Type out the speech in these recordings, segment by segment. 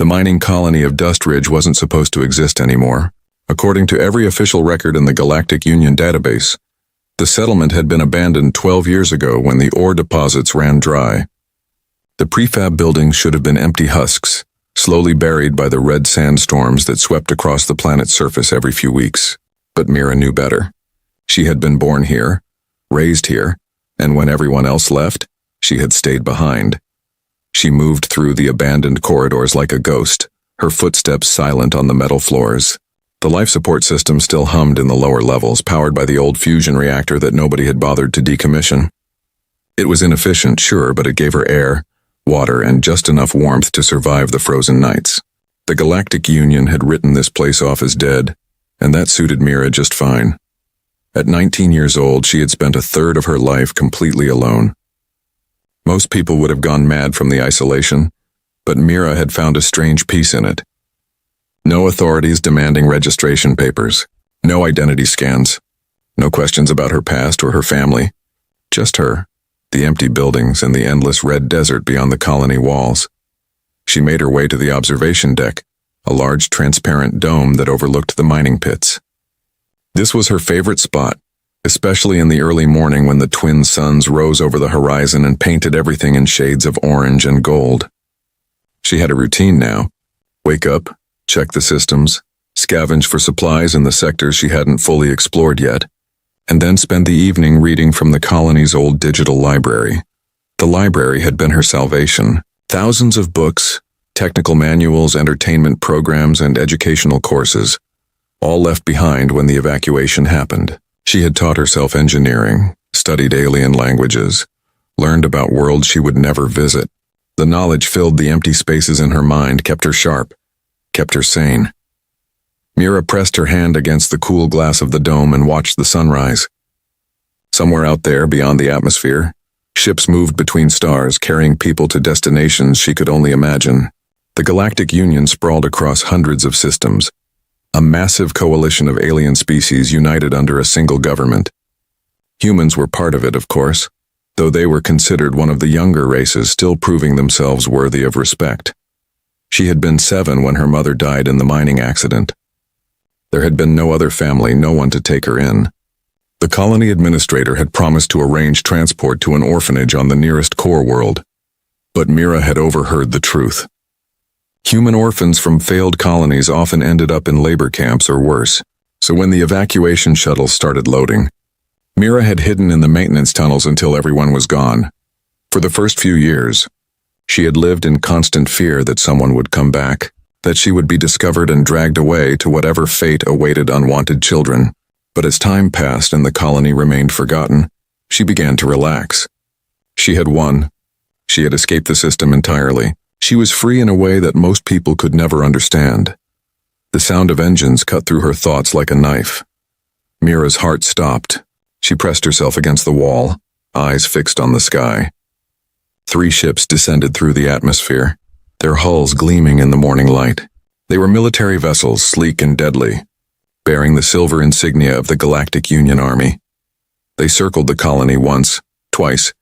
The mining colony of Dust Ridge wasn't supposed to exist anymore. According to every official record in the Galactic Union database, the settlement had been abandoned 12 years ago when the ore deposits ran dry. The prefab buildings should have been empty husks, slowly buried by the red sandstorms that swept across the planet's surface every few weeks. But Mira knew better. She had been born here, raised here, and when everyone else left, she had stayed behind. She moved through the abandoned corridors like a ghost, her footsteps silent on the metal floors. The life support system still hummed in the lower levels, powered by the old fusion reactor that nobody had bothered to decommission. It was inefficient, sure, but it gave her air, water, and just enough warmth to survive the frozen nights. The Galactic Union had written this place off as dead, and that suited Mira just fine. At 19 years old, she had spent a third of her life completely alone. Most people would have gone mad from the isolation, but Mira had found a strange peace in it. No authorities demanding registration papers, no identity scans, no questions about her past or her family, just her, the empty buildings, and the endless red desert beyond the colony walls. She made her way to the observation deck, a large transparent dome that overlooked the mining pits. This was her favorite spot, especially in the early morning when the twin suns rose over the horizon and painted everything in shades of orange and gold. She had a routine now. Wake up, check the systems, scavenge for supplies in the sectors she hadn't fully explored yet, and then spend the evening reading from the colony's old digital library. The library had been her salvation. Thousands of books, technical manuals, entertainment programs, and educational courses, all left behind when the evacuation happened. She had taught herself engineering, studied alien languages, learned about worlds she would never visit. The knowledge filled the empty spaces in her mind, kept her sharp, kept her sane. Mira pressed her hand against the cool glass of the dome and watched the sunrise. Somewhere out there, beyond the atmosphere, ships moved between stars, carrying people to destinations she could only imagine. The Galactic Union sprawled across hundreds of systems, a massive coalition of alien species united under a single government. Humans were part of it, of course, though they were considered one of the younger races still proving themselves worthy of respect. She had been 7 when her mother died in the mining accident. There had been no other family, no one to take her in. The colony administrator had promised to arrange transport to an orphanage on the nearest core world, but Mira had overheard the truth. Human orphans from failed colonies often ended up in labor camps or worse, so when the evacuation shuttles started loading, Mira had hidden in the maintenance tunnels until everyone was gone. For the first few years, she had lived in constant fear that someone would come back, that she would be discovered and dragged away to whatever fate awaited unwanted children. But as time passed and the colony remained forgotten, she began to relax. She had won. She had escaped the system entirely. She was free in a way that most people could never understand. The sound of engines cut through her thoughts like a knife. Mira's heart stopped. She pressed herself against the wall, eyes fixed on the sky. 3 ships descended through the atmosphere, their hulls gleaming in the morning light. They were military vessels, sleek and deadly, bearing the silver insignia of the Galactic Union Army. They circled the colony once, twice,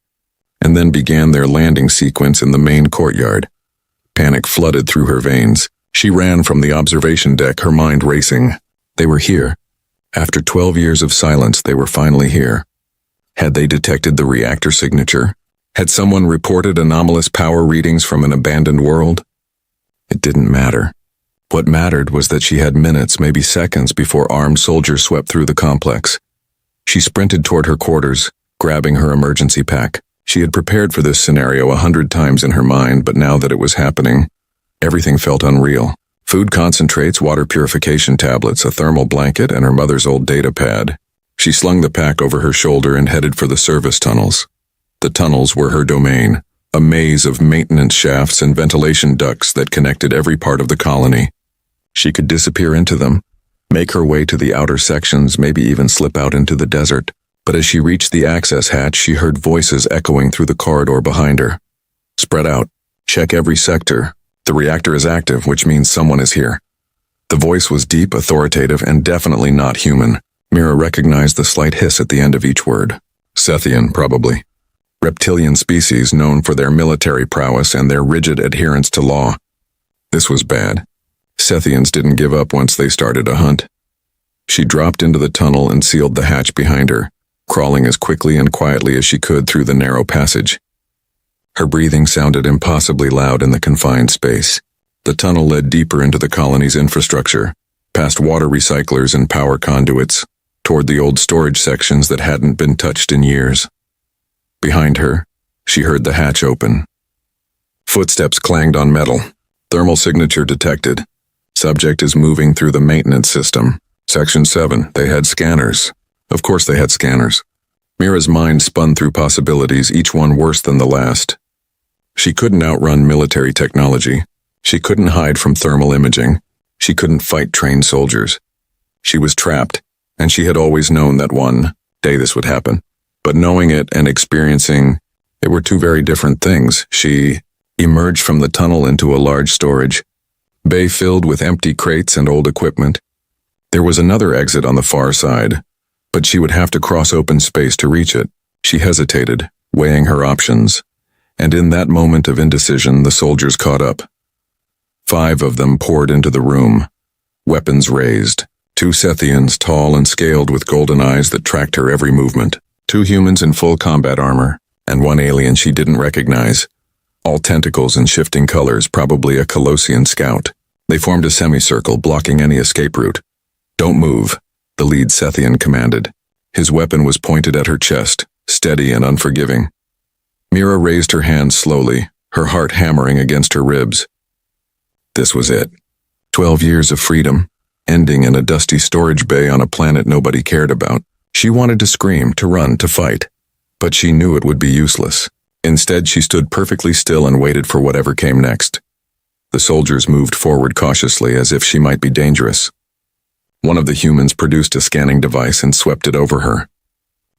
and then began their landing sequence in the main courtyard. Panic flooded through her veins. She ran from the observation deck, her mind racing. They were here. After 12 years of silence, they were finally here. Had they detected the reactor signature? Had someone reported anomalous power readings from an abandoned world? It didn't matter. What mattered was that she had minutes, maybe seconds, before armed soldiers swept through the complex. She sprinted toward her quarters, grabbing her emergency pack. She had prepared for this scenario 100 times in her mind, but now that it was happening, everything felt unreal. Food concentrates, water purification tablets, a thermal blanket, and her mother's old data pad. She slung the pack over her shoulder and headed for the service tunnels. The tunnels were her domain, a maze of maintenance shafts and ventilation ducts that connected every part of the colony. She could disappear into them, make her way to the outer sections, maybe even slip out into the desert. But as she reached the access hatch, she heard voices echoing through the corridor behind her. Spread out. Check every sector. The reactor is active, which means someone is here. The voice was deep, authoritative, and definitely not human. Mira recognized the slight hiss at the end of each word. Sethian, probably. Reptilian species known for their military prowess and their rigid adherence to law. This was bad. Sethians didn't give up once they started a hunt. She dropped into the tunnel and sealed the hatch behind her, crawling as quickly and quietly as she could through the narrow passage. Her breathing sounded impossibly loud in the confined space. The tunnel led deeper into the colony's infrastructure, past water recyclers and power conduits, toward the old storage sections that hadn't been touched in years. Behind her, she heard the hatch open. Footsteps clanged on metal. Thermal signature detected. Subject is moving through the maintenance system. Section 7, they had scanners. Of course they had scanners. Mira's mind spun through possibilities, each one worse than the last. She couldn't outrun military technology. She couldn't hide from thermal imaging. She couldn't fight trained soldiers. She was trapped, and she had always known that one day this would happen. But knowing it and experiencing it were two very different things. She emerged from the tunnel into a large storage bay filled with empty crates and old equipment. There was another exit on the far side, but she would have to cross open space to reach it. She hesitated, weighing her options, and in that moment of indecision, the soldiers caught up. 5 of them poured into the room, weapons raised. 2 Sethians, tall and scaled with golden eyes that tracked her every movement. 2 humans in full combat armor, and 1 alien she didn't recognize. All tentacles in shifting colors, probably a Colossian scout. They formed a semicircle, blocking any escape route. "Don't move," the lead Sethian commanded. His weapon was pointed at her chest, steady and unforgiving. Mira raised her hands slowly, her heart hammering against her ribs. This was it. 12 years of freedom, ending in a dusty storage bay on a planet nobody cared about. She wanted to scream, to run, to fight, but she knew it would be useless. Instead, she stood perfectly still and waited for whatever came next. The soldiers moved forward cautiously, as if she might be dangerous. One of the humans produced a scanning device and swept it over her.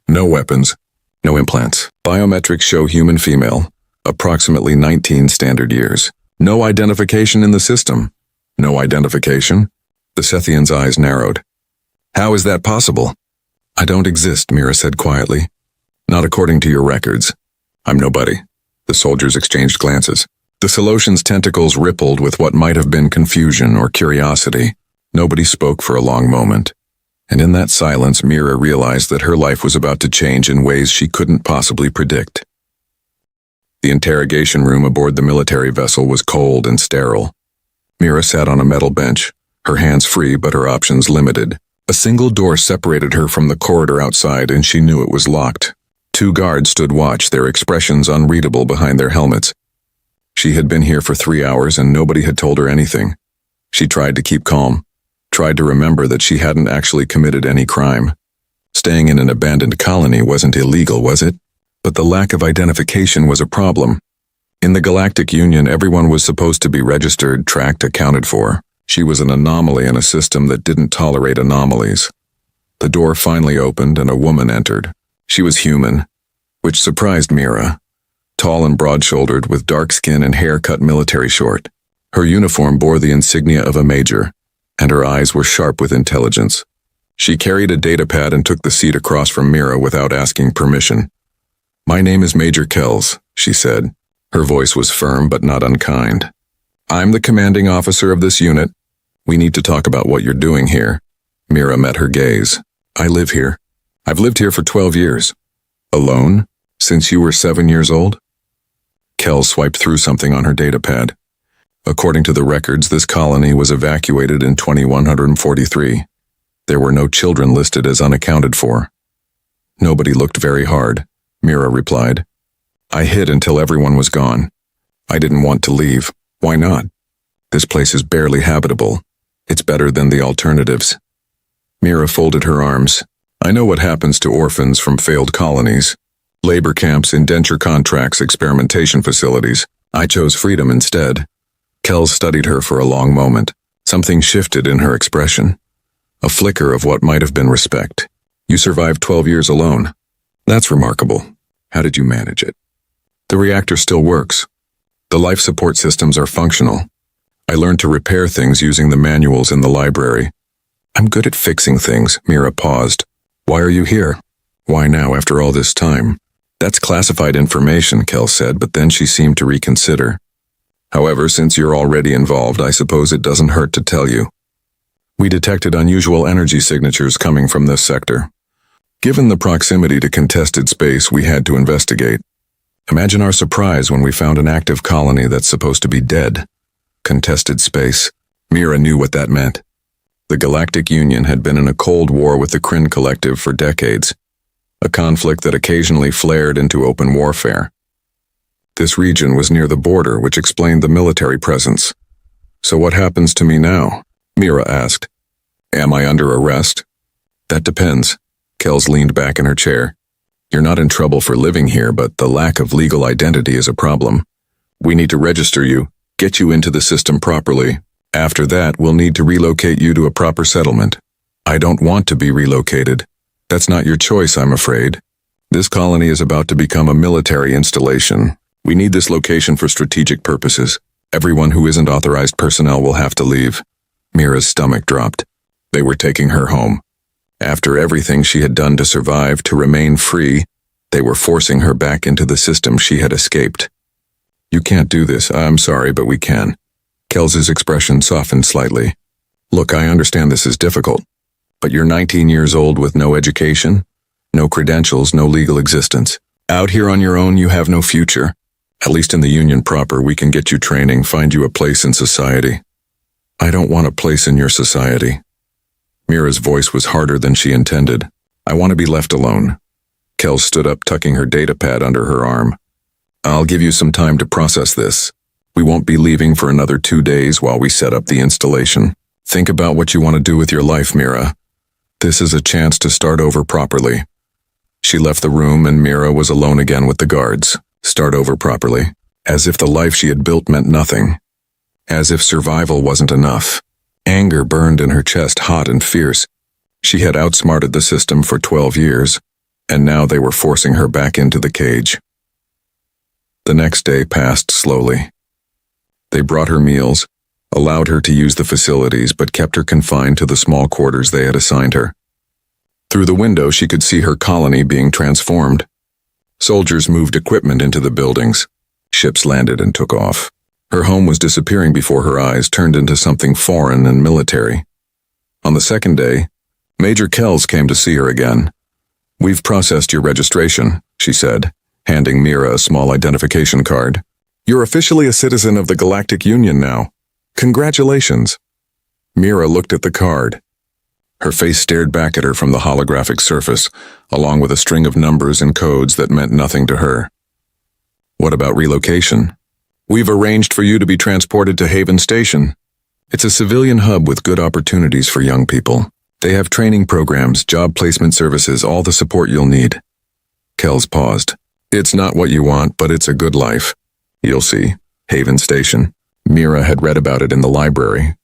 No weapons, no implants. Biometrics show human female, approximately 19 standard years. No identification in the system. No identification? The Sethian's eyes narrowed. How is that possible? I don't exist, Mira said quietly. Not according to your records. I'm nobody. The soldiers exchanged glances. The Solutian's tentacles rippled with what might have been confusion or curiosity. Nobody spoke for a long moment. And in that silence, Mira realized that her life was about to change in ways she couldn't possibly predict. The interrogation room aboard the military vessel was cold and sterile. Mira sat on a metal bench, her hands free but her options limited. A single door separated her from the corridor outside, and she knew it was locked. 2 guards stood watch, their expressions unreadable behind their helmets. She had been here for 3 hours and nobody had told her anything. She tried to keep calm, tried to remember that she hadn't actually committed any crime. Staying in an abandoned colony wasn't illegal, was it? But the lack of identification was a problem. In the Galactic Union, everyone was supposed to be registered, tracked, accounted for. She was an anomaly in a system that didn't tolerate anomalies. The door finally opened and a woman entered. She was human, which surprised Mira. Tall and broad-shouldered, with dark skin and hair cut military short. Her uniform bore the insignia of a major, and her eyes were sharp with intelligence. She carried a datapad and took the seat across from Mira without asking permission. "My name is Major Kells," she said. Her voice was firm but not unkind. "I'm the commanding officer of this unit. We need to talk about what you're doing here." Mira met her gaze. "I live here. I've lived here for 12 years. Alone? Since you were 7 years old?" Kells swiped through something on her datapad. According to the records, this colony was evacuated in 2143. There were no children listed as unaccounted for. "Nobody looked very hard," Mira replied. "I hid until everyone was gone. I didn't want to leave. Why not? This place is barely habitable. It's better than the alternatives." Mira folded her arms. "I know what happens to orphans from failed colonies. Labor camps, indenture contracts, experimentation facilities. I chose freedom instead." Kells studied her for a long moment. Something shifted in her expression. A flicker of what might have been respect. "You survived 12 years alone. That's remarkable. How did you manage it?" "The reactor still works. The life support systems are functional. I learned to repair things using the manuals in the library." "I'm good at fixing things," Mira paused. "Why are you here? Why now after all this time?" "That's classified information," Kells said, but then she seemed to reconsider. However, since you're already involved, I suppose it doesn't hurt to tell you. We detected unusual energy signatures coming from this sector. Given the proximity to contested space, we had to investigate. Imagine our surprise when we found an active colony that's supposed to be dead. Contested space. Mira knew what that meant. The Galactic Union had been in a cold war with the Kryn Collective for decades, a conflict that occasionally flared into open warfare. This region was near the border, which explained the military presence. So what happens to me now? Mira asked. Am I under arrest? That depends. Kels leaned back in her chair. You're not in trouble for living here, but the lack of legal identity is a problem. We need to register you, get you into the system properly. After that, we'll need to relocate you to a proper settlement. I don't want to be relocated. That's not your choice, I'm afraid. This colony is about to become a military installation. We need this location for strategic purposes. Everyone who isn't authorized personnel will have to leave. Mira's stomach dropped. They were taking her home. After everything she had done to survive, to remain free, they were forcing her back into the system she had escaped. You can't do this. I'm sorry, but we can. Kels's expression softened slightly. Look, I understand this is difficult, but you're 19 years old with no education, no credentials, no legal existence. Out here on your own, you have no future. At least in the Union proper, we can get you training, find you a place in society. I don't want a place in your society. Mira's voice was harder than she intended. I want to be left alone. Kels stood up, tucking her data pad under her arm. I'll give you some time to process this. We won't be leaving for another 2 days while we set up the installation. Think about what you want to do with your life, Mira. This is a chance to start over properly. She left the room and Mira was alone again with the guards. Start over properly. As if the life she had built meant nothing. As if survival wasn't enough. Anger burned in her chest, hot and fierce. She had outsmarted the system for 12 years, and now they were forcing her back into the cage. The next day passed slowly. They brought her meals, allowed her to use the facilities, but kept her confined to the small quarters they had assigned her. Through the window, she could see her colony being transformed. Soldiers moved equipment into the buildings. Ships landed and took off. Her home was disappearing before her eyes, turned into something foreign and military. On the second day, Major Kels came to see her again. We've processed your registration, she said, handing Mira a small identification card. You're officially a citizen of the Galactic Union now. Congratulations. Mira looked at the card. Her face stared back at her from the holographic surface, along with a string of numbers and codes that meant nothing to her. What about relocation? We've arranged for you to be transported to Haven Station. It's a civilian hub with good opportunities for young people. They have training programs, job placement services, all the support you'll need. Kels paused. It's not what you want, but it's a good life. You'll see. Haven Station. Mira had read about it in the library.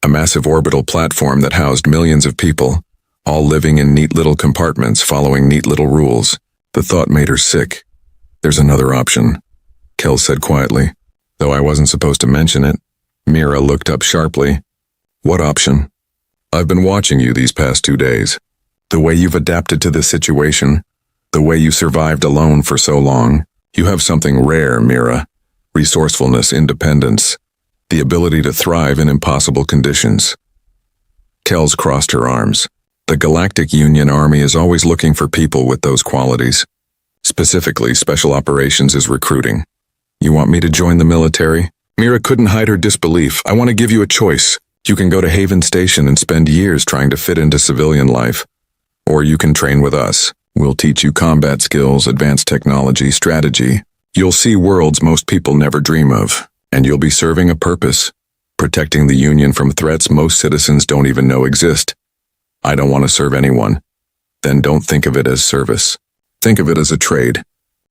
A massive orbital platform that housed millions of people, all living in neat little compartments, following neat little rules. The thought made her sick. There's another option, Kels said quietly. Though I wasn't supposed to mention it. Mira looked up sharply. What option? I've been watching you these past 2 days. The way you've adapted to this situation, the way you survived alone for so long. You have something rare, Mira. Resourcefulness, independence, the ability to thrive in impossible conditions. Kels crossed her arms. The Galactic Union Army is always looking for people with those qualities. Specifically, Special Operations is recruiting. You want me to join the military? Mira couldn't hide her disbelief. I want to give you a choice. You can go to Haven Station and spend years trying to fit into civilian life. Or you can train with us. We'll teach you combat skills, advanced technology, strategy. You'll see worlds most people never dream of. And you'll be serving a purpose. Protecting the Union from threats most citizens don't even know exist. I don't want to serve anyone. Then don't think of it as service. Think of it as a trade.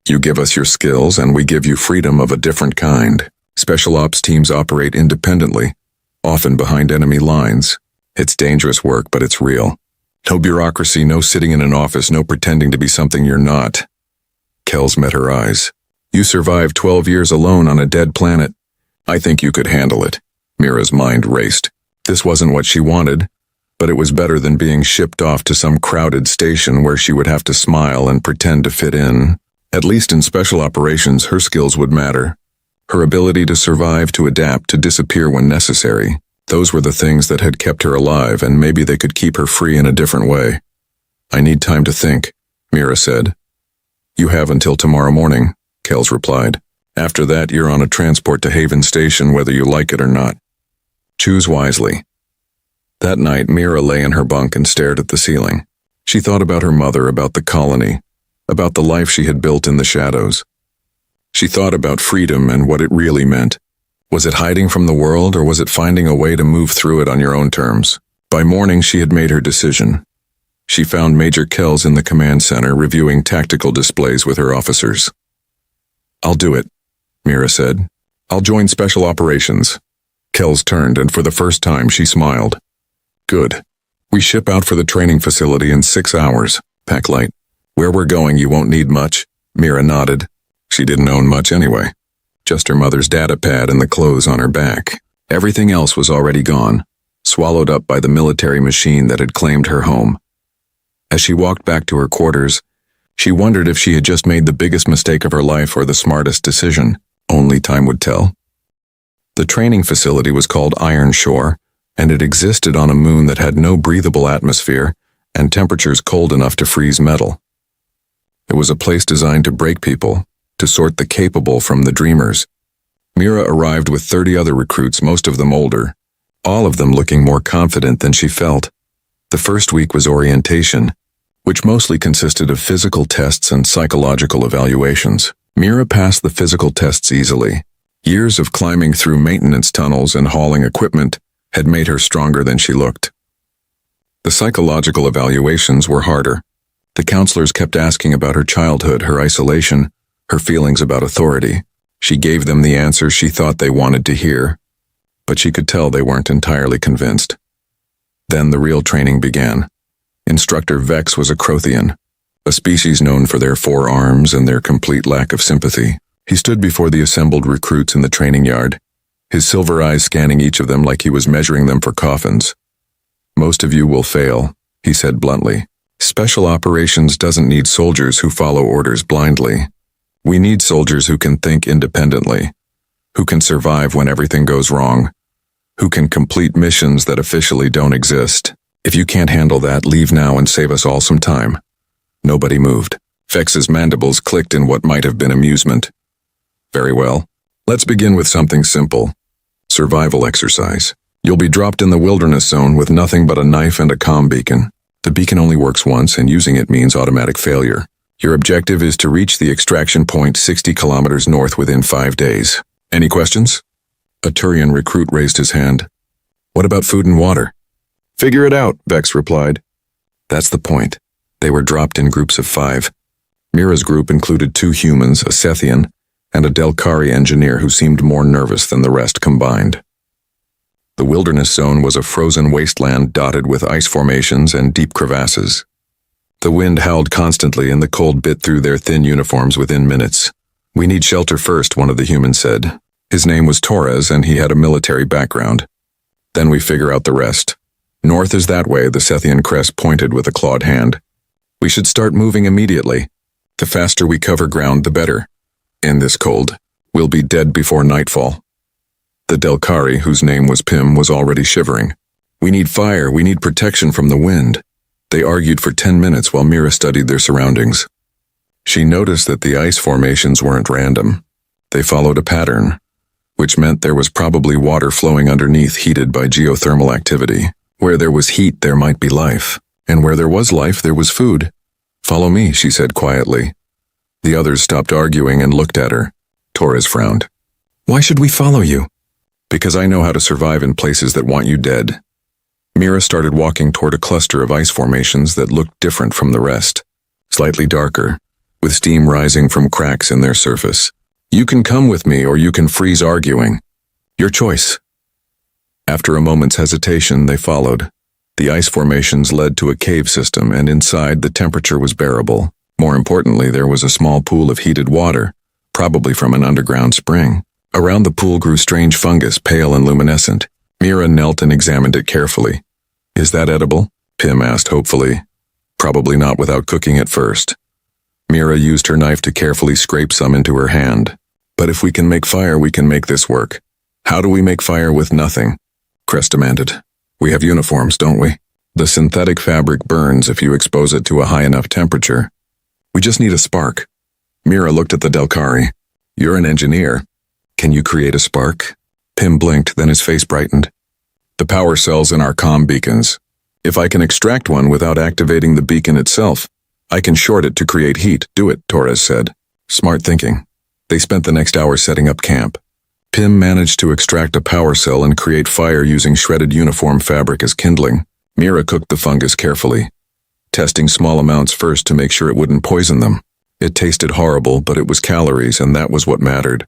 You give us your skills and we give you freedom of a different kind. Special ops teams operate independently, often behind enemy lines. It's dangerous work, but it's real. No bureaucracy, no sitting in an office, no pretending to be something you're not. Kels met her eyes. You survived 12 years alone on a dead planet. I think you could handle it. Mira's mind raced. This wasn't what she wanted, but it was better than being shipped off to some crowded station where she would have to smile and pretend to fit in. At least in Special Operations, her skills would matter. Her ability to survive, to adapt, to disappear when necessary. Those were the things that had kept her alive, and maybe they could keep her free in a different way. I need time to think, Mira said. You have until tomorrow morning, Kells replied. After that, you're on a transport to Haven Station whether you like it or not. Choose wisely. That night, Mira lay in her bunk and stared at the ceiling. She thought about her mother, about the colony, about the life she had built in the shadows. She thought about freedom and what it really meant. Was it hiding from the world, or was it finding a way to move through it on your own terms? By morning, she had made her decision. She found Major Kells in the command center reviewing tactical displays with her officers. I'll do it, Mira said. I'll join Special Operations. Kells turned, and for the first time she smiled. Good. We ship out for the training facility in 6 hours, pack light. Where we're going you won't need much. Mira nodded. She didn't own much anyway. Just her mother's data pad and the clothes on her back. Everything else was already gone, swallowed up by the military machine that had claimed her home. As she walked back to her quarters, she wondered if she had just made the biggest mistake of her life or the smartest decision. Only time would tell. The training facility was called Iron Shore, and it existed on a moon that had no breathable atmosphere and temperatures cold enough to freeze metal. It was a place designed to break people, to sort the capable from the dreamers. Mira arrived with 30 other recruits, most of them older, all of them looking more confident than she felt. The first week was orientation, which mostly consisted of physical tests and psychological evaluations. Mira passed the physical tests easily. Years of climbing through maintenance tunnels and hauling equipment had made her stronger than she looked. The psychological evaluations were harder. The counselors kept asking about her childhood, her isolation, her feelings about authority. She gave them the answers she thought they wanted to hear, but she could tell they weren't entirely convinced. Then the real training began. Instructor Vex was a Crothian, a species known for their 4 arms and their complete lack of sympathy. He stood before the assembled recruits in the training yard, his silver eyes scanning each of them like he was measuring them for coffins. Most of you will fail, he said bluntly. Special Operations doesn't need soldiers who follow orders blindly. We need soldiers who can think independently, who can survive when everything goes wrong, who can complete missions that officially don't exist. If you can't handle that, leave now and save us all some time. Nobody moved. Vex's mandibles clicked in what might have been amusement. Very well. Let's begin with something simple. Survival exercise. You'll be dropped in the wilderness zone with nothing but a knife and a comm beacon. The beacon only works once, and using it means automatic failure. Your objective is to reach the extraction point 60 kilometers north within 5 days. Any questions? A Turian recruit raised his hand. What about food and water? Figure it out, Vex replied. That's the point. They were dropped in groups of 5. Mira's group included 2 humans, a Sethian, and a Delcari engineer who seemed more nervous than the rest combined. The wilderness zone was a frozen wasteland dotted with ice formations and deep crevasses. The wind howled constantly and the cold bit through their thin uniforms within minutes. We need shelter first, one of the humans said. His name was Torres and he had a military background. Then we figure out the rest. North is that way, the Sethian crest pointed with a clawed hand. We should start moving immediately. The faster we cover ground, the better. In this cold, we'll be dead before nightfall. The Delcari, whose name was Pim, was already shivering. We need fire, we need protection from the wind. They argued for 10 minutes while Mira studied their surroundings. She noticed that the ice formations weren't random. They followed a pattern, which meant there was probably water flowing underneath, heated by geothermal activity. Where there was heat, there might be life. And where there was life, there was food. Follow me, she said quietly. The others stopped arguing and looked at her. Torres frowned. Why should we follow you? Because I know how to survive in places that want you dead. Mira started walking toward a cluster of ice formations that looked different from the rest. Slightly darker, with steam rising from cracks in their surface. You can come with me or you can freeze arguing. Your choice. After a moment's hesitation, they followed. The ice formations led to a cave system, and inside the temperature was bearable. More importantly, there was a small pool of heated water, probably from an underground spring. Around the pool grew strange fungus, pale and luminescent. Mira knelt and examined it carefully. Is that edible? Pim asked hopefully. Probably not without cooking it first. Mira used her knife to carefully scrape some into her hand. But if we can make fire, we can make this work. How do we make fire with nothing? Cress demanded. We have uniforms, don't we? The synthetic fabric burns if you expose it to a high enough temperature. We just need a spark. Mira looked at the Delcari. You're an engineer. Can you create a spark? Pym blinked, then his face brightened. The power cells in our comm beacons. If I can extract one without activating the beacon itself, I can short it to create heat. Do it, Torres said. Smart thinking. They spent the next hour setting up camp. Pym managed to extract a power cell and create fire using shredded uniform fabric as kindling. Mira cooked the fungus carefully, testing small amounts first to make sure it wouldn't poison them. It tasted horrible, but it was calories, and that was what mattered.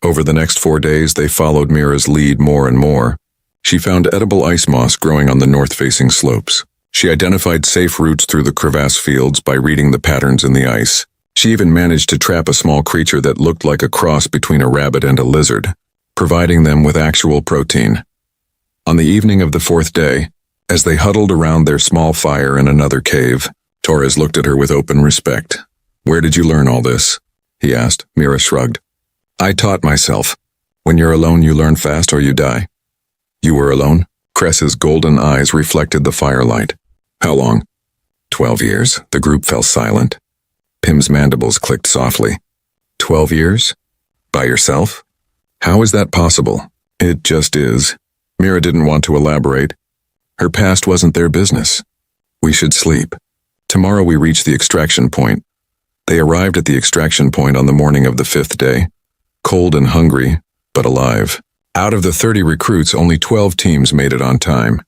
Over the next 4 days, they followed Mira's lead more and more. She found edible ice moss growing on the north-facing slopes. She identified safe routes through the crevasse fields by reading the patterns in the ice. She even managed to trap a small creature that looked like a cross between a rabbit and a lizard, providing them with actual protein. On the evening of the 4th day, as they huddled around their small fire in another cave, Torres looked at her with open respect. Where did you learn all this? He asked. Mira shrugged. I taught myself. When you're alone, you learn fast or you die. You were alone? Cress's golden eyes reflected the firelight. How long? 12 years. The group fell silent. Pym's mandibles clicked softly. 12 years? By yourself? How is that possible? It just is. Mira didn't want to elaborate. Her past wasn't their business. We should sleep. Tomorrow we reach the extraction point. They arrived at the extraction point on the morning of the 5th day. Cold and hungry, but alive. Out of the 30 recruits, only 12 teams made it on time.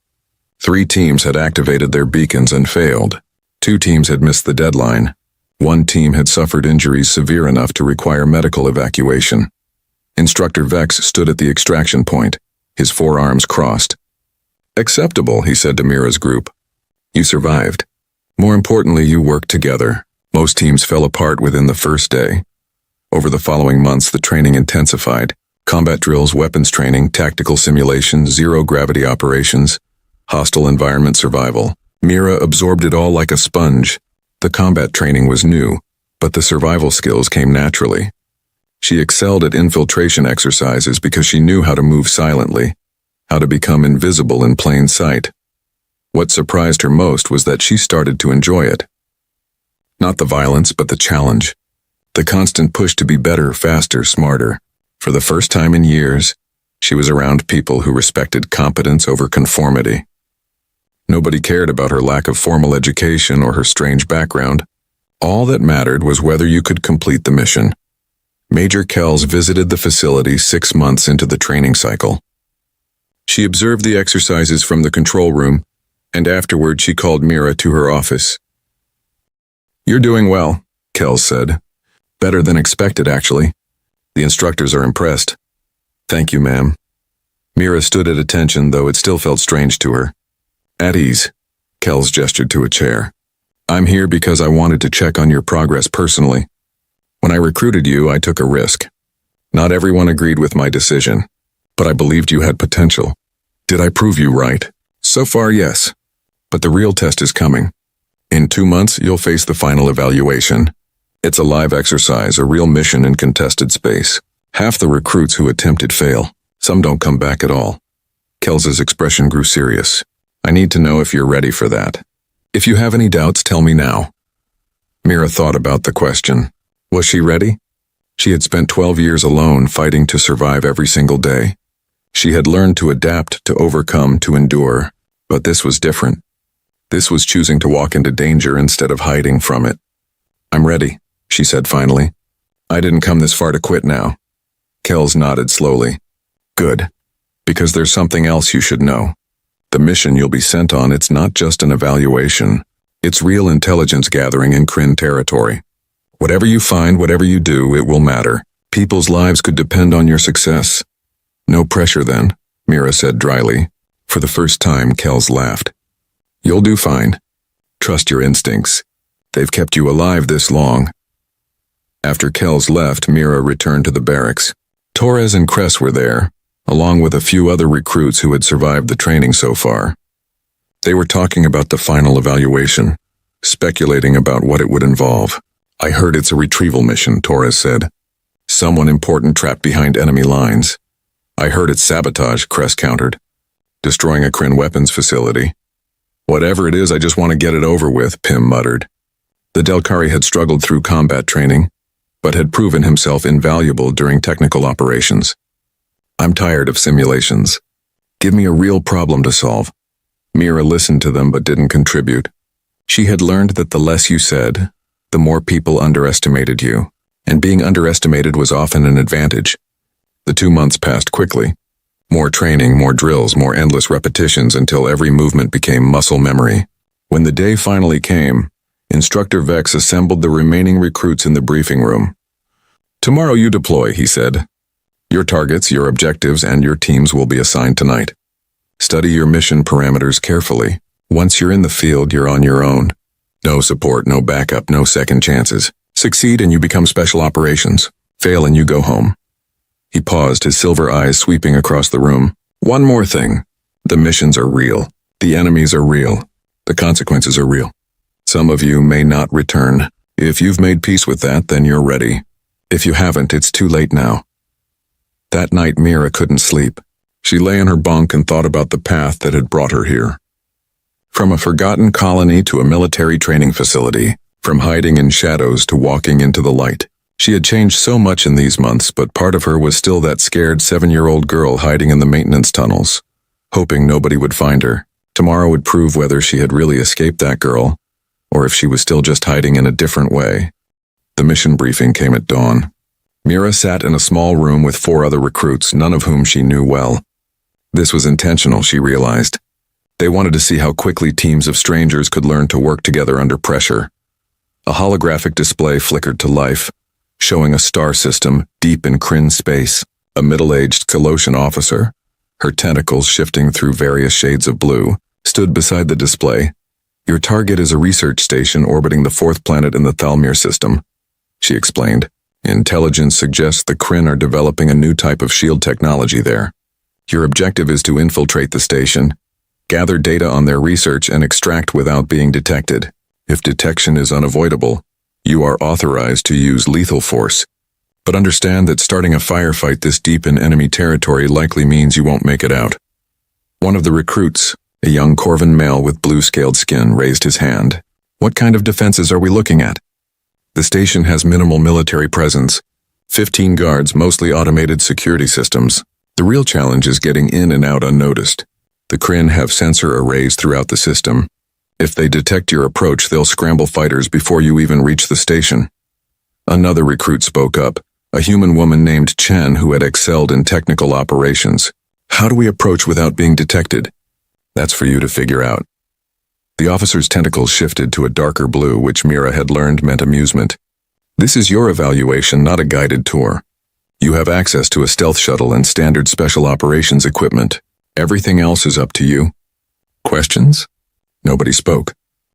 3 teams had activated their beacons and failed. 2 teams had missed the deadline. 1 team had suffered injuries severe enough to require medical evacuation. Instructor Vex stood at the extraction point, his forearms crossed. Acceptable, he said to Mira's group. You survived. More importantly, you worked together. Most teams fell apart within the first day. Over the following months, the training intensified. Combat drills, weapons training, tactical simulations, zero-gravity operations, hostile environment survival. Mira absorbed it all like a sponge. The combat training was new, but the survival skills came naturally. She excelled at infiltration exercises because she knew how to move silently, how to become invisible in plain sight. What surprised her most was that she started to enjoy it. Not the violence, but the challenge. The constant push to be better, faster, smarter. For the first time in years, she was around people who respected competence over conformity. Nobody cared about her lack of formal education or her strange background. All that mattered was whether you could complete the mission. Major Kells visited the facility 6 months into the training cycle. She observed the exercises from the control room, and afterward she called Mira to her office. You're doing well, Kells said. Better than expected, actually. The instructors are impressed. Thank you, ma'am. Mira stood at attention, though it still felt strange to her. At ease. Kells gestured to a chair. I'm here because I wanted to check on your progress personally. When I recruited you, I took a risk. Not everyone agreed with my decision, but I believed you had potential. Did I prove you right? So far, yes. But the real test is coming. In 2 months, you'll face the final evaluation. It's a live exercise, a real mission in contested space. Half the recruits who attempt it fail. Some don't come back at all. Kells's expression grew serious. I need to know if you're ready for that. If you have any doubts, tell me now. Mira thought about the question. Was she ready? She had spent 12 years alone fighting to survive every single day. She had learned to adapt, to overcome, to endure. But this was different. This was choosing to walk into danger instead of hiding from it. I'm ready, she said finally. I didn't come this far to quit now. Kells nodded slowly. Good. Because there's something else you should know. The mission you'll be sent on, it's not just an evaluation. It's real intelligence gathering in Kryn territory. Whatever you find, whatever you do, it will matter. People's lives could depend on your success. No pressure then, Mira said dryly. For the first time, Kells laughed. You'll do fine. Trust your instincts. They've kept you alive this long. After Kells left, Mira returned to the barracks. Torres and Cress were there, along with a few other recruits who had survived the training so far. They were talking about the final evaluation, speculating about what it would involve. I heard it's a retrieval mission, Torres said. Someone important trapped behind enemy lines. I heard it's sabotage, Cress countered. Destroying a Kryn weapons facility. Whatever it is, I just want to get it over with, Pym muttered. The Delcari had struggled through combat training, but had proven himself invaluable during technical operations. I'm tired of simulations. Give me a real problem to solve. Mira listened to them but didn't contribute. She had learned that the less you said, the more people underestimated you, and being underestimated was often an advantage. The 2 months passed quickly. More training, more drills, more endless repetitions until every movement became muscle memory. When the day finally came, Instructor Vex assembled the remaining recruits in the briefing room. Tomorrow you deploy, he said. Your targets, your objectives, and your teams will be assigned tonight. Study your mission parameters carefully. Once you're in the field, you're on your own. No support, no backup, no second chances. Succeed and you become special operations. Fail and you go home. He paused, his silver eyes sweeping across the room. One more thing. The missions are real. The enemies are real. The consequences are real. Some of you may not return. If you've made peace with that, then you're ready. If you haven't, it's too late now. That night, Mira couldn't sleep. She lay in her bunk and thought about the path that had brought her here. From a forgotten colony to a military training facility, from hiding in shadows to walking into the light. She had changed so much in these months, but part of her was still that scared 7-year-old girl hiding in the maintenance tunnels, hoping nobody would find her. Tomorrow would prove whether she had really escaped that girl, or if she was still just hiding in a different way. The mission briefing came at dawn. Mira sat in a small room with 4 other recruits, none of whom she knew well. This was intentional, she realized. They wanted to see how quickly teams of strangers could learn to work together under pressure. A holographic display flickered to life, showing a star system deep in Kryn space. A middle-aged Colossian officer, her tentacles shifting through various shades of blue, stood beside the display. Your target is a research station orbiting the 4th planet in the Thalmir system, she explained. Intelligence suggests the Kryn are developing a new type of shield technology there. Your objective is to infiltrate the station, gather data on their research, and extract without being detected. If detection is unavoidable, you are authorized to use lethal force. But understand that starting a firefight this deep in enemy territory likely means you won't make it out. One of the recruits, a young Corvan male with blue-scaled skin, raised his hand. What kind of defenses are we looking at? The station has minimal military presence, 15 guards, mostly automated security systems. The real challenge is getting in and out unnoticed. The Kryn have sensor arrays throughout the system. If they detect your approach, they'll scramble fighters before you even reach the station. Another recruit spoke up, a human woman named Chen who had excelled in technical operations. How do we approach without being detected? That's for you to figure out. The officer's tentacles shifted to a darker blue, which Mira had learned meant amusement. This is your evaluation, not a guided tour. You have access to a stealth shuttle and standard special operations equipment. Everything else is up to you. Questions? Nobody spoke.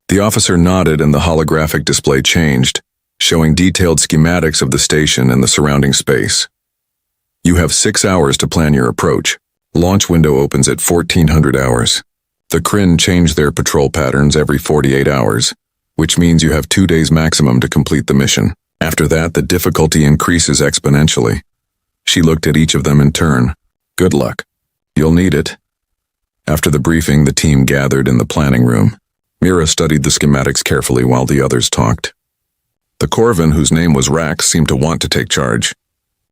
The officer nodded and the holographic display changed, showing detailed schematics of the station and the surrounding space. You have 6 hours to plan your approach. Launch window opens at 1400 hours. The Kryn change their patrol patterns every 48 hours, which means you have 2 days maximum to complete the mission. After that, the difficulty increases exponentially. She looked at each of them in turn. Good luck. You'll need it. After the briefing, the team gathered in the planning room. Mira studied the schematics carefully while the others talked. The Corvan, whose name was Rax, seemed to want to take charge.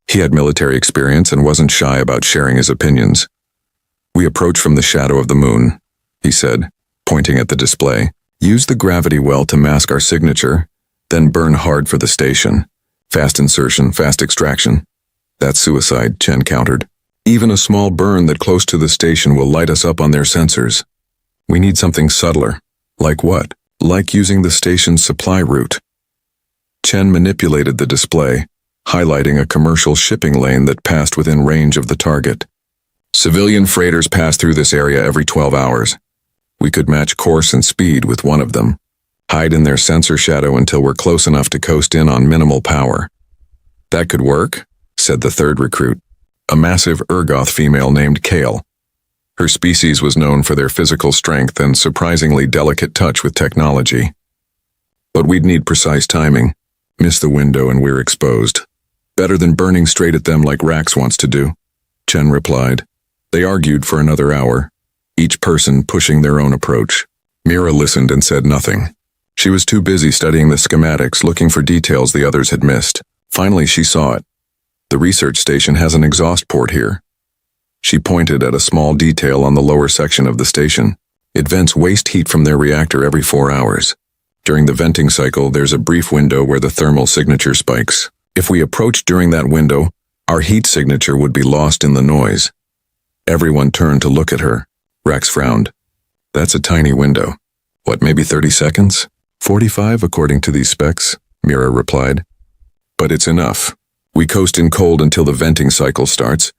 He had military experience and wasn't shy about sharing his opinions. We approach from the shadow of the moon, he said, pointing at the display. Use the gravity well to mask our signature, then burn hard for the station. Fast insertion, fast extraction. That's suicide, Chen countered. Even a small burn that close to the station will light us up on their sensors. We need something subtler. Like what? Like using the station's supply route. Chen manipulated the display, highlighting a commercial shipping lane that passed within range of the target. Civilian freighters pass through this area every 12 hours. We could match course and speed with one of them. Hide in their sensor shadow until we're close enough to coast in on minimal power. That could work, said the third recruit, a massive Urgoth female named Kale. Her species was known for their physical strength and surprisingly delicate touch with technology. But we'd need precise timing. Miss the window and we're exposed. Better than burning straight at them like Rax wants to do, Chen replied. They argued for another hour, each person pushing their own approach. Mira listened and said nothing. She was too busy studying the schematics, looking for details the others had missed. Finally, she saw it. The research station has an exhaust port here. She pointed at a small detail on the lower section of the station. It vents waste heat from their reactor every 4 hours. During the venting cycle, there's a brief window where the thermal signature spikes. If we approach during that window, our heat signature would be lost in the noise. Everyone turned to look at her. Rax frowned. That's a tiny window. What, maybe 30 seconds? 45 according to these specs, Mira replied. But it's enough. We coast in cold until the venting cycle starts,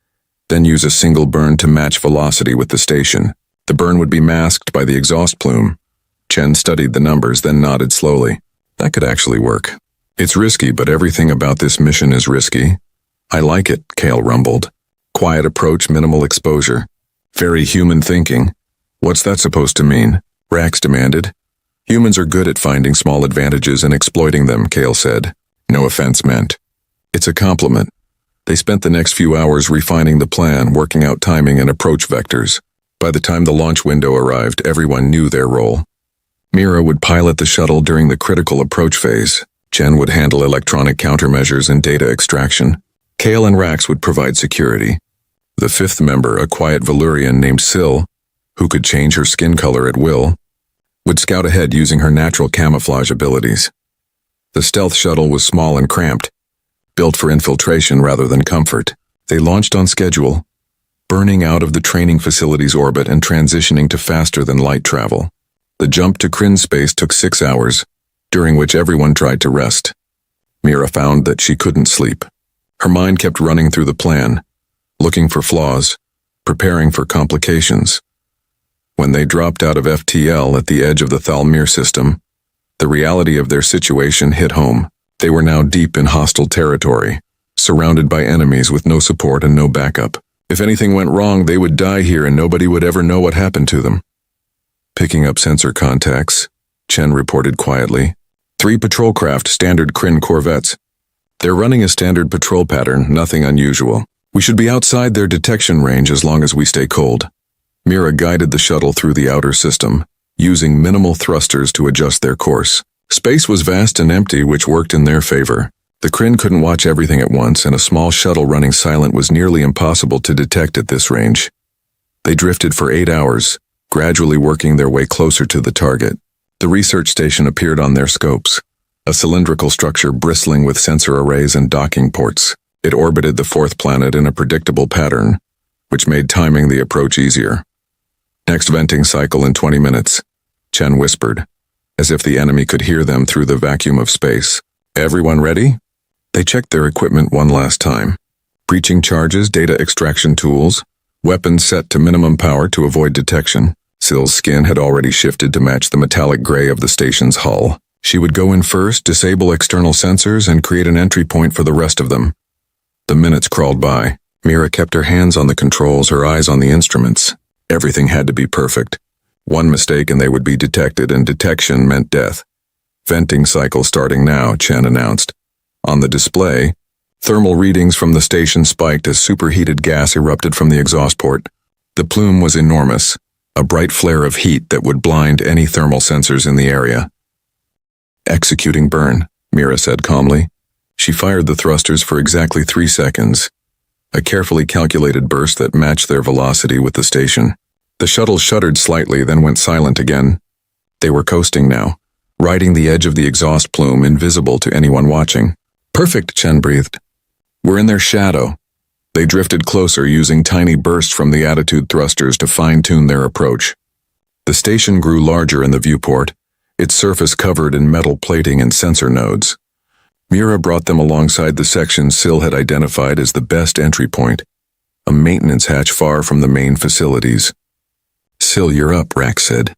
then use a single burn to match velocity with the station. The burn would be masked by the exhaust plume. Chen studied the numbers, then nodded slowly. That could actually work. It's risky, but everything about this mission is risky. I like it, Kale rumbled. Quiet approach, minimal exposure. Very human thinking. What's that supposed to mean? Rax demanded. Humans are good at finding small advantages and exploiting them, Kale said. No offense meant. It's a compliment. They spent the next few hours refining the plan, working out timing and approach vectors. By the time the launch window arrived, everyone knew their role. Mira would pilot the shuttle during the critical approach phase. Chen would handle electronic countermeasures and data extraction. Kale and Rax would provide security. The fifth member, a quiet Valyrian named Syl, who could change her skin color at will, would scout ahead using her natural camouflage abilities. The stealth shuttle was small and cramped, built for infiltration rather than comfort. They launched on schedule, burning out of the training facility's orbit and transitioning to faster-than-light travel. The jump to Kryn space took 6 hours, during which everyone tried to rest. Mira found that she couldn't sleep. Her mind kept running through the plan, looking for flaws, preparing for complications. When they dropped out of FTL at the edge of the Thalmir system, the reality of their situation hit home. They were now deep in hostile territory, surrounded by enemies with no support and no backup. If anything went wrong, they would die here and nobody would ever know what happened to them. Picking up sensor contacts, Chen reported quietly. 3 patrol craft, standard Kryn corvettes. They're running a standard patrol pattern, nothing unusual. We should be outside their detection range as long as we stay cold. Mira guided the shuttle through the outer system, using minimal thrusters to adjust their course. Space was vast and empty, which worked in their favor. The Kryn couldn't watch everything at once, and a small shuttle running silent was nearly impossible to detect at this range. They drifted for 8 hours, gradually working their way closer to the target. The research station appeared on their scopes, a cylindrical structure bristling with sensor arrays and docking ports. It orbited the 4th planet in a predictable pattern, which made timing the approach easier. Next venting cycle in 20 minutes, Chen whispered, as if the enemy could hear them through the vacuum of space. Everyone ready? They checked their equipment one last time. Breaching charges, data extraction tools, weapons set to minimum power to avoid detection. Syl's skin had already shifted to match the metallic gray of the station's hull. She would go in first, disable external sensors, and create an entry point for the rest of them. The minutes crawled by. Mira kept her hands on the controls, her eyes on the instruments. Everything had to be perfect. One mistake and they would be detected, and detection meant death. Venting cycle starting now, Chen announced. On the display, thermal readings from the station spiked as superheated gas erupted from the exhaust port. The plume was enormous, a bright flare of heat that would blind any thermal sensors in the area. Executing burn, Mira said calmly. She fired the thrusters for exactly 3 seconds, a carefully calculated burst that matched their velocity with the station. The shuttle shuddered slightly, then went silent again. They were coasting now, riding the edge of the exhaust plume, invisible to anyone watching. Perfect, Chen breathed. We're in their shadow. They drifted closer, using tiny bursts from the attitude thrusters to fine-tune their approach. The station grew larger in the viewport, its surface covered in metal plating and sensor nodes. Mira brought them alongside the section Syl had identified as the best entry point, a maintenance hatch far from the main facilities. Syl, you're up, Rax said.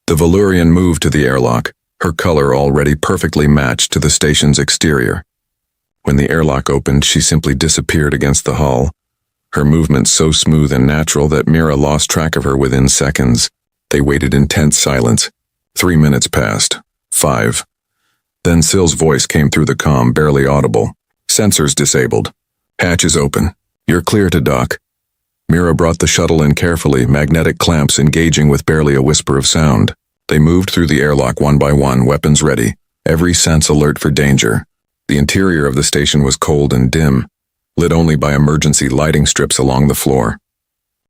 The Valyrian moved to the airlock, her color already perfectly matched to the station's exterior. When the airlock opened, she simply disappeared against the hull, her movements so smooth and natural that Mira lost track of her within seconds. They waited in tense silence. 3 minutes passed. 5. Then Syl's voice came through the comm, barely audible. Sensors disabled. Hatches open. You're clear to dock. Mira brought the shuttle in carefully, magnetic clamps engaging with barely a whisper of sound. They moved through the airlock one by one, weapons ready, every sense alert for danger. The interior of the station was cold and dim, lit only by emergency lighting strips along the floor.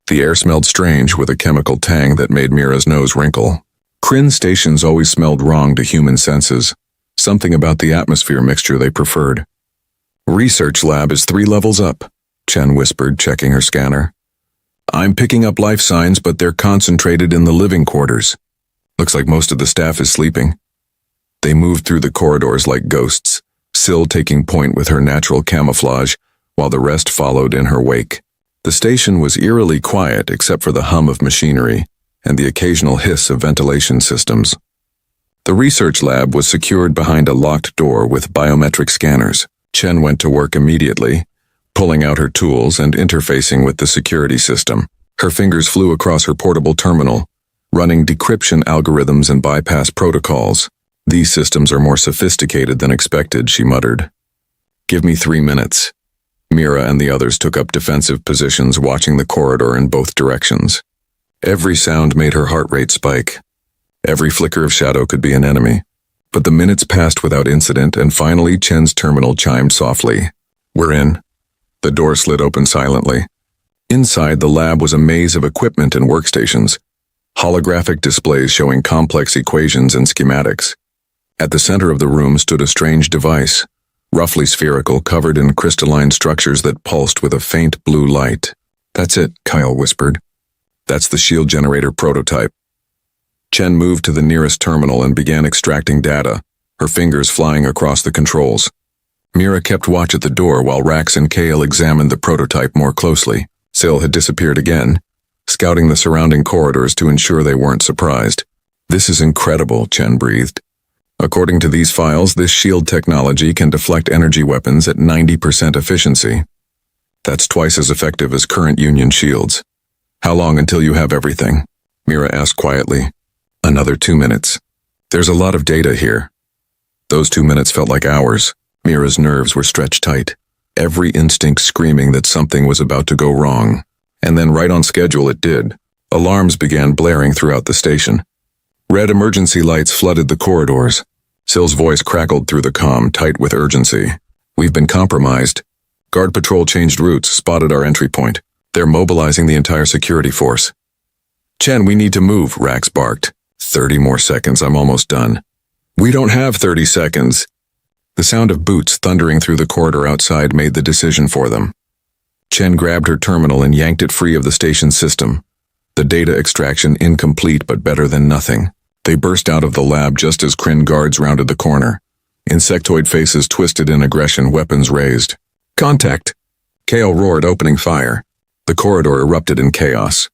The air smelled strange, with a chemical tang that made Mira's nose wrinkle. Kryn stations always smelled wrong to human senses, something about the atmosphere mixture they preferred. Research lab is 3 levels up, Chen whispered, checking her scanner. I'm picking up life signs, but they're concentrated in the living quarters. Looks like most of the staff is sleeping. They moved through the corridors like ghosts, Syl taking point with her natural camouflage, while the rest followed in her wake. The station was eerily quiet except for the hum of machinery and the occasional hiss of ventilation systems. The research lab was secured behind a locked door with biometric scanners. Chen went to work immediately, pulling out her tools and interfacing with the security system. Her fingers flew across her portable terminal, running decryption algorithms and bypass protocols. These systems are more sophisticated than expected, she muttered. Give me 3 minutes. Mira and the others took up defensive positions, watching the corridor in both directions. Every sound made her heart rate spike. Every flicker of shadow could be an enemy. But the minutes passed without incident, and finally Chen's terminal chimed softly. We're in. The door slid open silently. Inside, the lab was a maze of equipment and workstations, holographic displays showing complex equations and schematics. At the center of the room stood a strange device, roughly spherical, covered in crystalline structures that pulsed with a faint blue light. That's it, Kyle whispered. That's the shield generator prototype. Chen moved to the nearest terminal and began extracting data, her fingers flying across the controls. Mira kept watch at the door while Rax and Kale examined the prototype more closely. Syl had disappeared again, scouting the surrounding corridors to ensure they weren't surprised. This is incredible, Chen breathed. According to these files, this shield technology can deflect energy weapons at 90% efficiency. That's twice as effective as current Union shields. How long until you have everything? Mira asked quietly. Another 2 minutes. There's a lot of data here. Those 2 minutes felt like hours. Mira's nerves were stretched tight, every instinct screaming that something was about to go wrong. And then right on schedule it did. Alarms began blaring throughout the station. Red emergency lights flooded the corridors. Syl's voice crackled through the comm, tight with urgency. We've been compromised. Guard patrol changed routes, spotted our entry point. They're mobilizing the entire security force. Chen, we need to move, Rax barked. 30 more seconds, I'm almost done. We don't have 30 seconds. The sound of boots thundering through the corridor outside made the decision for them. Chen grabbed her terminal and yanked it free of the station's system. The data extraction incomplete but better than nothing. They burst out of the lab just as Kryn guards rounded the corner. Insectoid faces twisted in aggression, weapons raised. Contact! Kale roared, opening fire. The corridor erupted in chaos.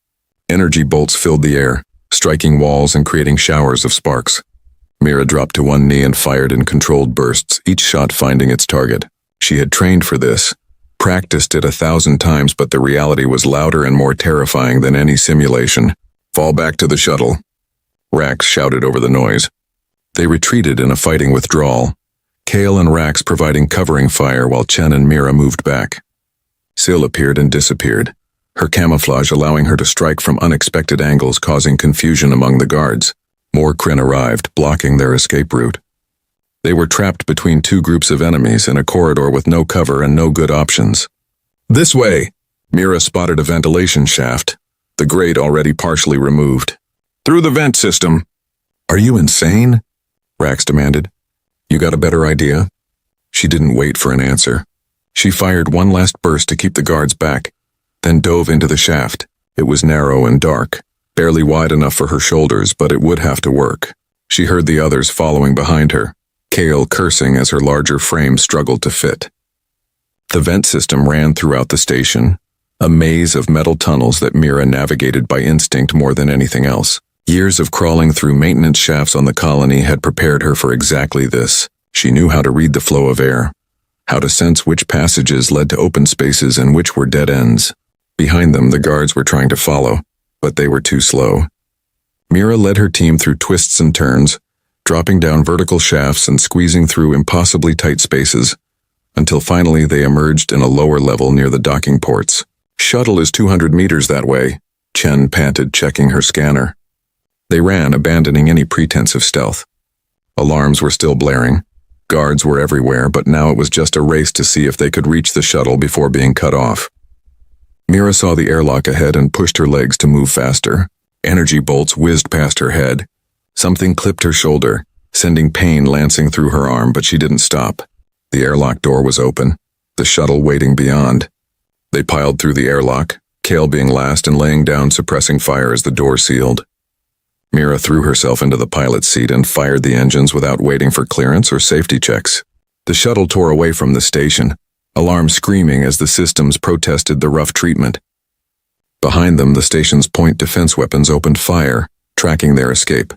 Energy bolts filled the air, striking walls and creating showers of sparks. Mira dropped to one knee and fired in controlled bursts, each shot finding its target. She had trained for this, practiced it 1,000 times, but the reality was louder and more terrifying than any simulation. Fall back to the shuttle. Rax shouted over the noise. They retreated in a fighting withdrawal, Kale and Rax providing covering fire while Chen and Mira moved back. Syl appeared and disappeared, her camouflage allowing her to strike from unexpected angles, causing confusion among the guards. More Kryn arrived, blocking their escape route. They were trapped between 2 groups of enemies in a corridor with no cover and no good options. This way! Mira spotted a ventilation shaft, the grate already partially removed. Through the vent system. Are you insane? Rax demanded. You got a better idea? She didn't wait for an answer. She fired one last burst to keep the guards back, then dove into the shaft. It was narrow and dark, barely wide enough for her shoulders, but it would have to work. She heard the others following behind her, Kale cursing as her larger frame struggled to fit. The vent system ran throughout the station, a maze of metal tunnels that Mira navigated by instinct more than anything else. Years of crawling through maintenance shafts on the colony had prepared her for exactly this. She knew how to read the flow of air, how to sense which passages led to open spaces and which were dead ends. Behind them, the guards were trying to follow, but they were too slow. Mira led her team through twists and turns, dropping down vertical shafts and squeezing through impossibly tight spaces, until finally they emerged in a lower level near the docking ports. "Shuttle is 200 meters that way," Chen panted, checking her scanner. They ran, abandoning any pretense of stealth. Alarms were still blaring. Guards were everywhere, but now it was just a race to see if they could reach the shuttle before being cut off. Mira saw the airlock ahead and pushed her legs to move faster. Energy bolts whizzed past her head. Something clipped her shoulder, sending pain lancing through her arm, but she didn't stop. The airlock door was open, the shuttle waiting beyond. They piled through the airlock, Kale being last and laying down suppressing fire as the door sealed. Mira threw herself into the pilot's seat and fired the engines without waiting for clearance or safety checks. The shuttle tore away from the station, alarms screaming as the systems protested the rough treatment. Behind them, the station's point defense weapons opened fire, tracking their escape.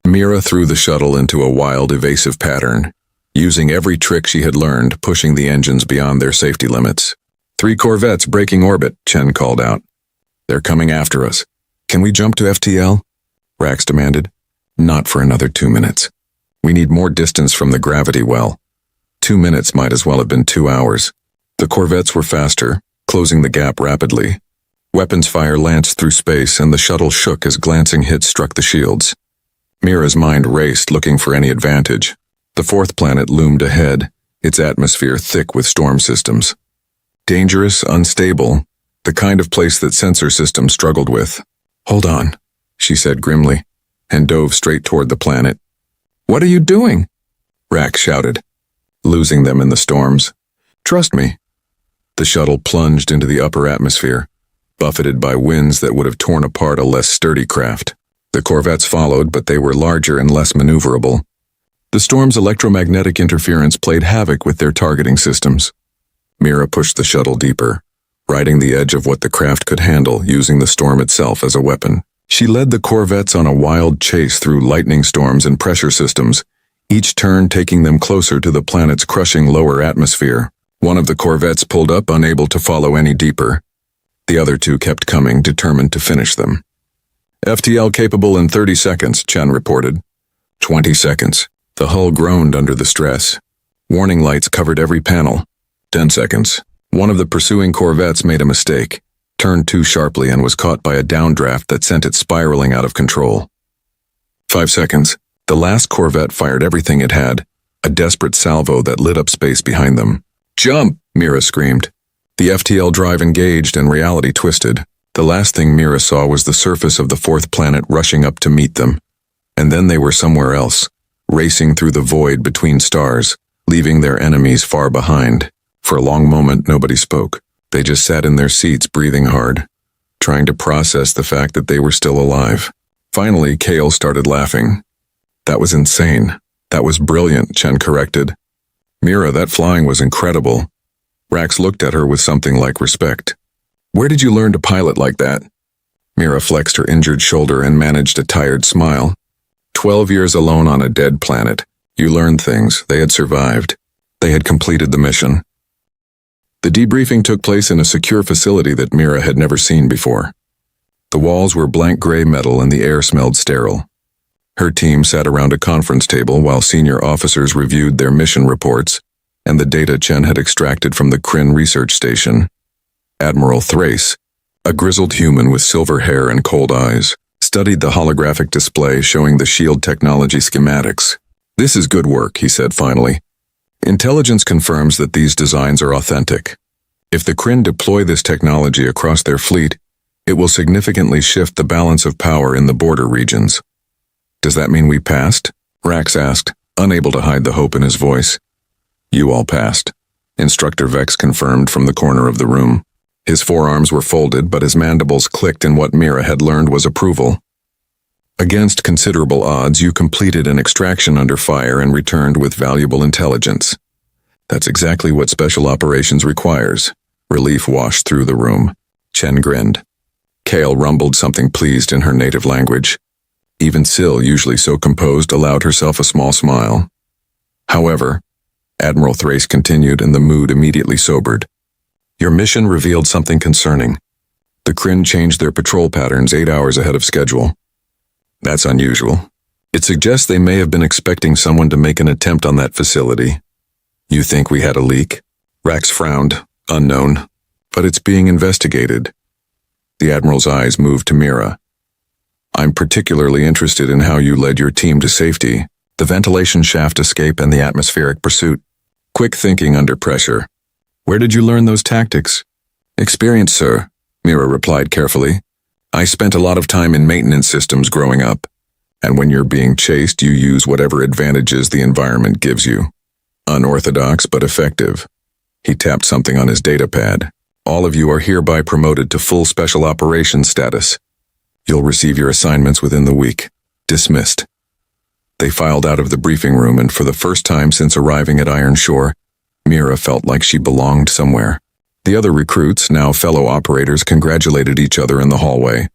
Mira threw the shuttle into a wild, evasive pattern, using every trick she had learned, pushing the engines beyond their safety limits. "3 corvettes breaking orbit," Chen called out. "They're coming after us. Can we jump to FTL?" Rax demanded. "Not for another 2 minutes. We need more distance from the gravity well. 2 minutes might as well have been 2 hours." The corvettes were faster, closing the gap rapidly. Weapons fire lanced through space and the shuttle shook as glancing hits struck the shields. Mira's mind raced, looking for any advantage. The 4th planet loomed ahead, its atmosphere thick with storm systems. Dangerous, unstable, the kind of place that sensor systems struggled with. "Hold on," she said grimly, and dove straight toward the planet. "What are you doing?" Rax shouted, losing them in the storms. "Trust me." The shuttle plunged into the upper atmosphere, buffeted by winds that would have torn apart a less sturdy craft. The corvettes followed, but they were larger and less maneuverable. The storm's electromagnetic interference played havoc with their targeting systems. Mira pushed the shuttle deeper, riding the edge of what the craft could handle, using the storm itself as a weapon. She led the corvettes on a wild chase through lightning storms and pressure systems, each turn taking them closer to the planet's crushing lower atmosphere. One of the corvettes pulled up, unable to follow any deeper. The other 2 kept coming, determined to finish them. "FTL capable in 30 seconds, Chen reported. 20 seconds. The hull groaned under the stress. Warning lights covered every panel. 10 seconds. One of the pursuing corvettes made a mistake, turned too sharply and was caught by a downdraft that sent it spiraling out of control. 5 seconds. The last corvette fired everything it had, a desperate salvo that lit up space behind them. "Jump!" Mira screamed. The FTL drive engaged and reality twisted. The last thing Mira saw was the surface of the 4th planet rushing up to meet them. And then they were somewhere else, racing through the void between stars, leaving their enemies far behind. For a long moment, nobody spoke. They just sat in their seats, breathing hard, trying to process the fact that they were still alive. Finally, Kale started laughing. "That was insane. That was brilliant," Chen corrected. "Mira, that flying was incredible." Rax looked at her with something like respect. "Where did you learn to pilot like that?" Mira flexed her injured shoulder and managed a tired smile. 12 years alone on a dead planet. You learned things. They had survived. They had completed the mission. The debriefing took place in a secure facility that Mira had never seen before. The walls were blank gray metal and the air smelled sterile. Her team sat around a conference table while senior officers reviewed their mission reports and the data Chen had extracted from the Kryn research station. Admiral Thrace, a grizzled human with silver hair and cold eyes, studied the holographic display showing the shield technology schematics. "This is good work," he said finally. "Intelligence confirms that these designs are authentic. If the Kryn deploy this technology across their fleet, it will significantly shift the balance of power in the border regions." "Does that mean we passed?" Rax asked, unable to hide the hope in his voice. "You all passed," Instructor Vex confirmed from the corner of the room. His forearms were folded, but his mandibles clicked in what Mira had learned was approval. "Against considerable odds, you completed an extraction under fire and returned with valuable intelligence. That's exactly what Special Operations requires." Relief washed through the room. Chen grinned. Kale rumbled something pleased in her native language. Even Syl, usually so composed, allowed herself a small smile. However, Admiral Thrace continued, and the mood immediately sobered. "Your mission revealed something concerning. The Kryn changed their patrol patterns 8 hours ahead of schedule. That's unusual. It suggests they may have been expecting someone to make an attempt on that facility. You think we had a leak? Rax frowned. Unknown. But it's being investigated. The Admiral's eyes moved to Mira. I'm particularly interested in how you led your team to safety, the ventilation shaft escape and the atmospheric pursuit. Quick thinking under pressure. Where did you learn those tactics? Experience, sir, Mira replied carefully. I spent a lot of time in maintenance systems growing up, and when you're being chased, you use whatever advantages the environment gives you. Unorthodox but effective. He tapped something on his data pad. All of you are hereby promoted to full special operations status. You'll receive your assignments within the week. Dismissed. They filed out of the briefing room, and for the first time since arriving at Iron Shore, Mira felt like she belonged somewhere. The other recruits, now fellow operators, congratulated each other in the hallway.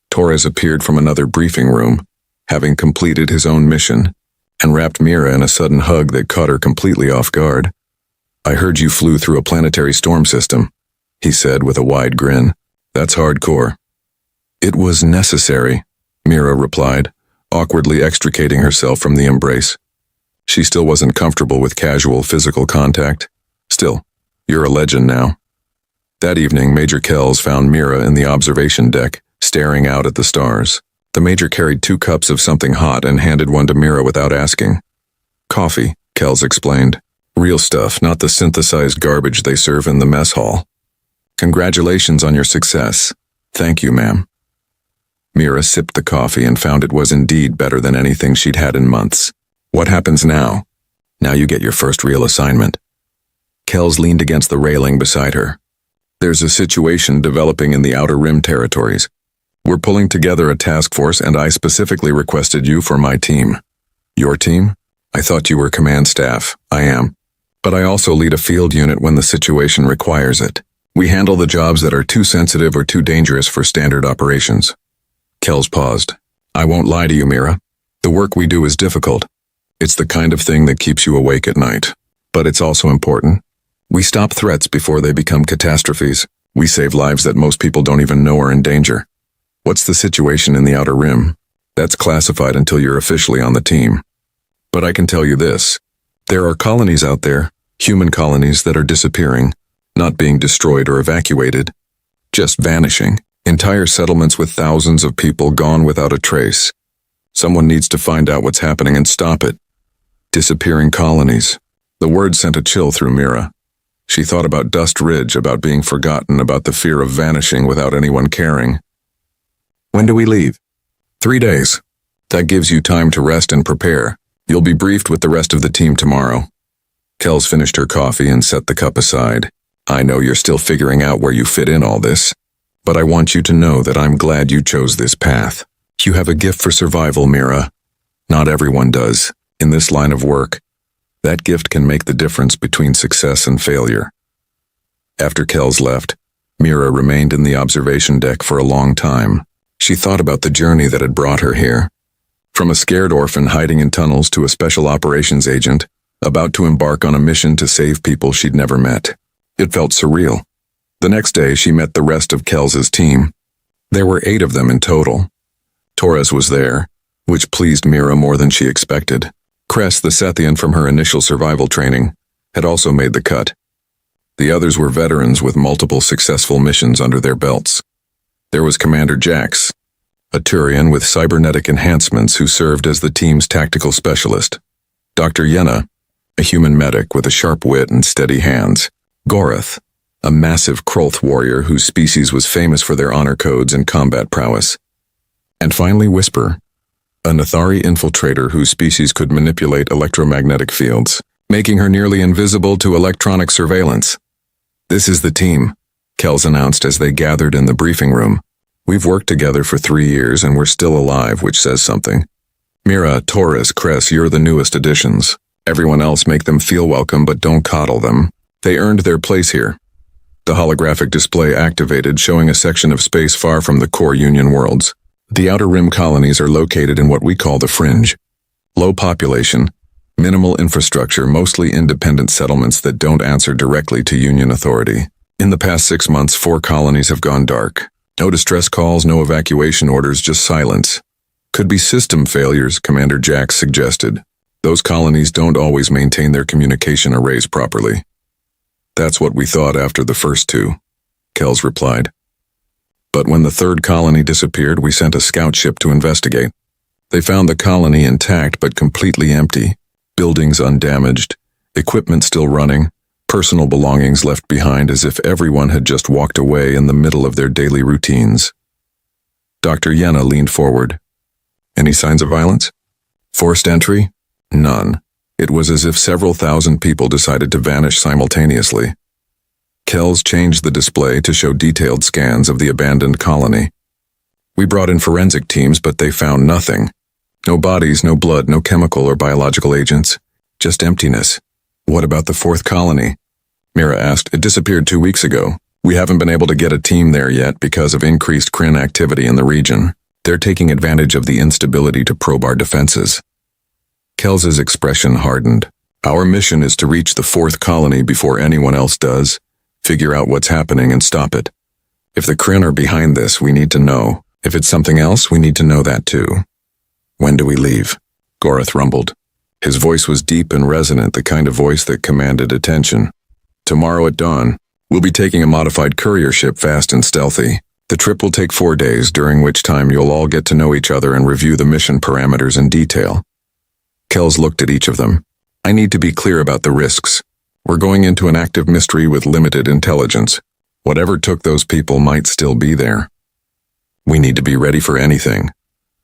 Torres appeared from another briefing room, having completed his own mission, and wrapped Mira in a sudden hug that caught her completely off guard. I heard you flew through a planetary storm system, he said with a wide grin. That's hardcore. It was necessary, Mira replied, awkwardly extricating herself from the embrace. She still wasn't comfortable with casual physical contact. Still, you're a legend now. That evening, Major Kells found Mira in the observation deck, staring out at the stars. The Major carried 2 cups of something hot and handed one to Mira without asking. Coffee, Kells explained. Real stuff, not the synthesized garbage they serve in the mess hall. Congratulations on your success. Thank you, ma'am. Mira sipped the coffee and found it was indeed better than anything she'd had in months. What happens now? Now you get your first real assignment. Kells leaned against the railing beside her. There's a situation developing in the Outer Rim territories. We're pulling together a task force, and I specifically requested you for my team. Your team? I thought you were command staff. I am. But I also lead a field unit when the situation requires it. We handle the jobs that are too sensitive or too dangerous for standard operations. Kells paused. I won't lie to you, Mira. The work we do is difficult. It's the kind of thing that keeps you awake at night. But it's also important. We stop threats before they become catastrophes. We save lives that most people don't even know are in danger. What's the situation in the Outer Rim? That's classified until you're officially on the team. But I can tell you this. There are colonies out there, human colonies that are disappearing, not being destroyed or evacuated, just vanishing. Entire settlements with thousands of people gone without a trace. Someone needs to find out what's happening and stop it. Disappearing colonies. The word sent a chill through Mira. She thought about Dust Ridge, about being forgotten, about the fear of vanishing without anyone caring. When do we leave? 3 days. That gives you time to rest and prepare. You'll be briefed with the rest of the team tomorrow. Kells finished her coffee and set the cup aside. I know you're still figuring out where you fit in all this. But I want you to know that I'm glad you chose this path. You have a gift for survival, Mira. Not everyone does. In this line of work, that gift can make the difference between success and failure. After Kells left, Mira remained in the observation deck for a long time. She thought about the journey that had brought her here. From a scared orphan hiding in tunnels to a special operations agent, about to embark on a mission to save people she'd never met. It felt surreal. The next day, she met the rest of Kells's team. There were 8 of them in total. Torres was there, which pleased Mira more than she expected. Cress, the Sethian from her initial survival training, had also made the cut. The others were veterans with multiple successful missions under their belts. There was Commander Jax, a Turian with cybernetic enhancements who served as the team's tactical specialist. Dr. Yenna, a human medic with a sharp wit and steady hands. Gorath, a massive Krolth warrior whose species was famous for their honor codes and combat prowess. And finally Whisper, a Nathari infiltrator whose species could manipulate electromagnetic fields, making her nearly invisible to electronic surveillance. This is the team, Kells announced as they gathered in the briefing room. We've worked together for 3 years and we're still alive, which says something. Mira, Torres, Cress, you're the newest additions. Everyone else make them feel welcome, but don't coddle them. They earned their place here. The holographic display activated, showing a section of space far from the core Union worlds. The Outer Rim colonies are located in what we call the Fringe. Low population, minimal infrastructure, mostly independent settlements that don't answer directly to Union authority. In the past 6 months, 4 colonies have gone dark. No distress calls, no evacuation orders, just silence. Could be system failures, Commander Jax suggested. Those colonies don't always maintain their communication arrays properly. That's what we thought after the first two, Kells replied. But when the third colony disappeared, we sent a scout ship to investigate. They found the colony intact but completely empty, buildings undamaged, equipment still running, personal belongings left behind as if everyone had just walked away in the middle of their daily routines. Dr. Yenna leaned forward. Any signs of violence? Forced entry? None. It was as if several thousand people decided to vanish simultaneously. Kells changed the display to show detailed scans of the abandoned colony. We brought in forensic teams, but they found nothing. No bodies, no blood, no chemical or biological agents. Just emptiness. What about the fourth colony? Mira asked. It disappeared 2 weeks ago. We haven't been able to get a team there yet because of increased Kryn activity in the region. They're taking advantage of the instability to probe our defenses. Kells's expression hardened. Our mission is to reach the fourth colony before anyone else does, figure out what's happening and stop it. If the Kryn are behind this, we need to know. If it's something else, we need to know that too. When do we leave? Gorath rumbled. His voice was deep and resonant, the kind of voice that commanded attention. Tomorrow at dawn, we'll be taking a modified courier ship fast and stealthy. The trip will take 4 days, during which time you'll all get to know each other and review the mission parameters in detail. Kells looked at each of them. I need to be clear about the risks. We're going into an active mystery with limited intelligence. Whatever took those people might still be there. We need to be ready for anything.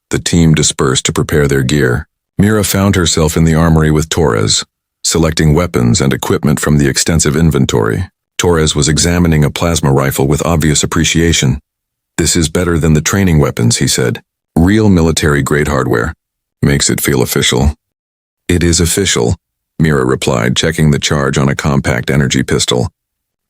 The team dispersed to prepare their gear. Mira found herself in the armory with Torres, selecting weapons and equipment from the extensive inventory. Torres was examining a plasma rifle with obvious appreciation. This is better than the training weapons, he said. Real military-grade hardware. Makes it feel official. It is official, Mira replied, checking the charge on a compact energy pistol.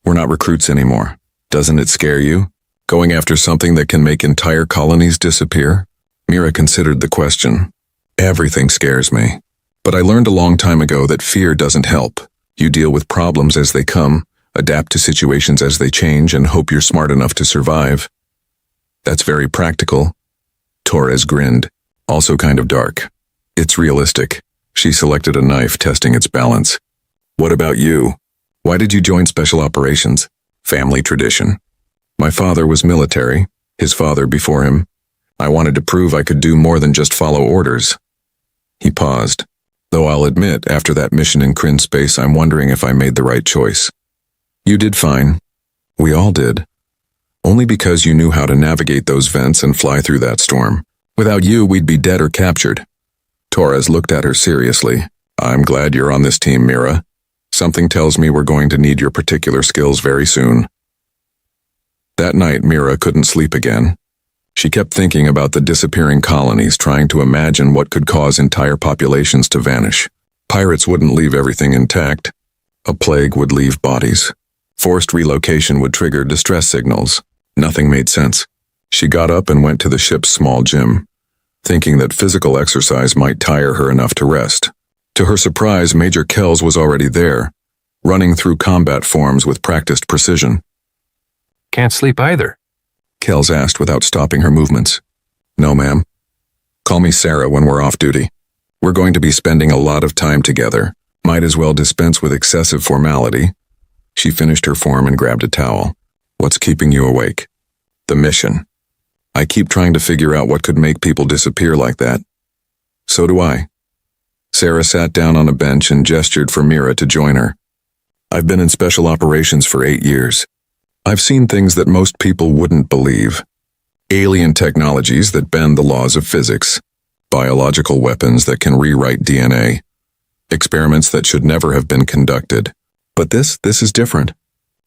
We're not recruits anymore. Doesn't it scare you? Going after something that can make entire colonies disappear? Mira considered the question. Everything scares me. But I learned a long time ago that fear doesn't help. You deal with problems as they come, adapt to situations as they change, and hope you're smart enough to survive. That's very practical. Torres grinned, also kind of dark. It's realistic. She selected a knife, testing its balance. What about you? Why did you join Special Operations? Family tradition. My father was military, his father before him. I wanted to prove I could do more than just follow orders. He paused. Though I'll admit, after that mission in Kryn space, I'm wondering if I made the right choice. You did fine. We all did. Only because you knew how to navigate those vents and fly through that storm. Without you, we'd be dead or captured. Torres looked at her seriously. I'm glad you're on this team, Mira. Something tells me we're going to need your particular skills very soon. That night, Mira couldn't sleep again. She kept thinking about the disappearing colonies, trying to imagine what could cause entire populations to vanish. Pirates wouldn't leave everything intact. A plague would leave bodies. Forced relocation would trigger distress signals. Nothing made sense. She got up and went to the ship's small gym, thinking that physical exercise might tire her enough to rest. To her surprise, Major Kells was already there, running through combat forms with practiced precision. Can't sleep either? Kells asked without stopping her movements. No, ma'am. Call me Sarah when we're off duty. We're going to be spending a lot of time together. Might as well dispense with excessive formality. She finished her form and grabbed a towel. What's keeping you awake? The mission. I keep trying to figure out what could make people disappear like that. So do I. Sarah sat down on a bench and gestured for Mira to join her. I've been in special operations for 8 years. I've seen things that most people wouldn't believe. Alien technologies that bend the laws of physics. Biological weapons that can rewrite DNA. Experiments that should never have been conducted. But this is different.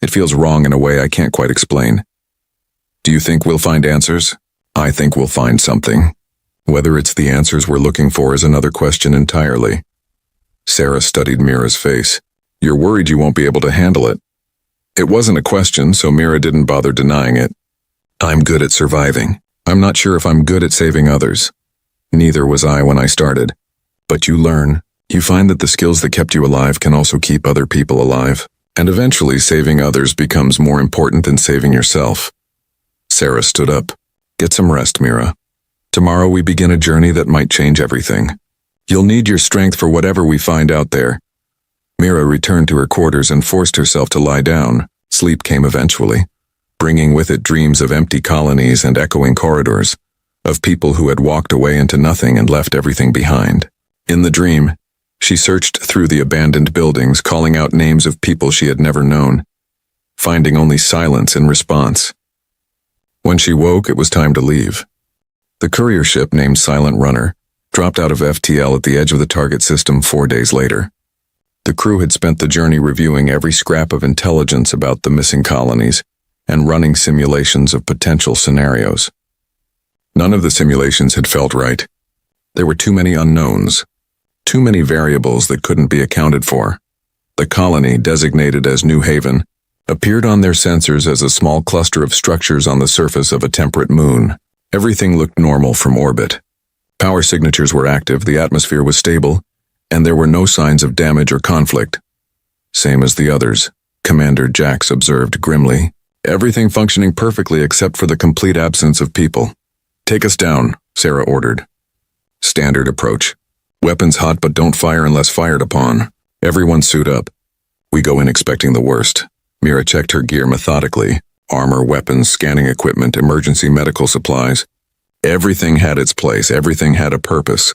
It feels wrong in a way I can't quite explain. Do you think we'll find answers? I think we'll find something. Whether it's the answers we're looking for is another question entirely. Sarah studied Mira's face. You're worried you won't be able to handle it. It wasn't a question, so Mira didn't bother denying it. I'm good at surviving. I'm not sure if I'm good at saving others. Neither was I when I started. But you learn. You find that the skills that kept you alive can also keep other people alive. And eventually saving others becomes more important than saving yourself. Sarah stood up. Get some rest, Mira. Tomorrow we begin a journey that might change everything. You'll need your strength for whatever we find out there. Mira returned to her quarters and forced herself to lie down. Sleep came eventually, bringing with it dreams of empty colonies and echoing corridors, of people who had walked away into nothing and left everything behind. In the dream, she searched through the abandoned buildings, calling out names of people she had never known, finding only silence in response. When she woke, it was time to leave. The courier ship named Silent Runner dropped out of FTL at the edge of the target system 4 days later. The crew had spent the journey reviewing every scrap of intelligence about the missing colonies and running simulations of potential scenarios. None of the simulations had felt right. There were too many unknowns, too many variables that couldn't be accounted for. The colony, designated as New Haven, appeared on their sensors as a small cluster of structures on the surface of a temperate moon. Everything looked normal from orbit. Power signatures were active, the atmosphere was stable, and there were no signs of damage or conflict. Same as the others, Commander Jax observed grimly. Everything functioning perfectly except for the complete absence of people. Take us down, Sarah ordered. Standard approach. Weapons hot but don't fire unless fired upon. Everyone suit up. We go in expecting the worst. Mira checked her gear methodically. Armor, weapons, scanning equipment, emergency medical supplies. Everything had its place, everything had a purpose.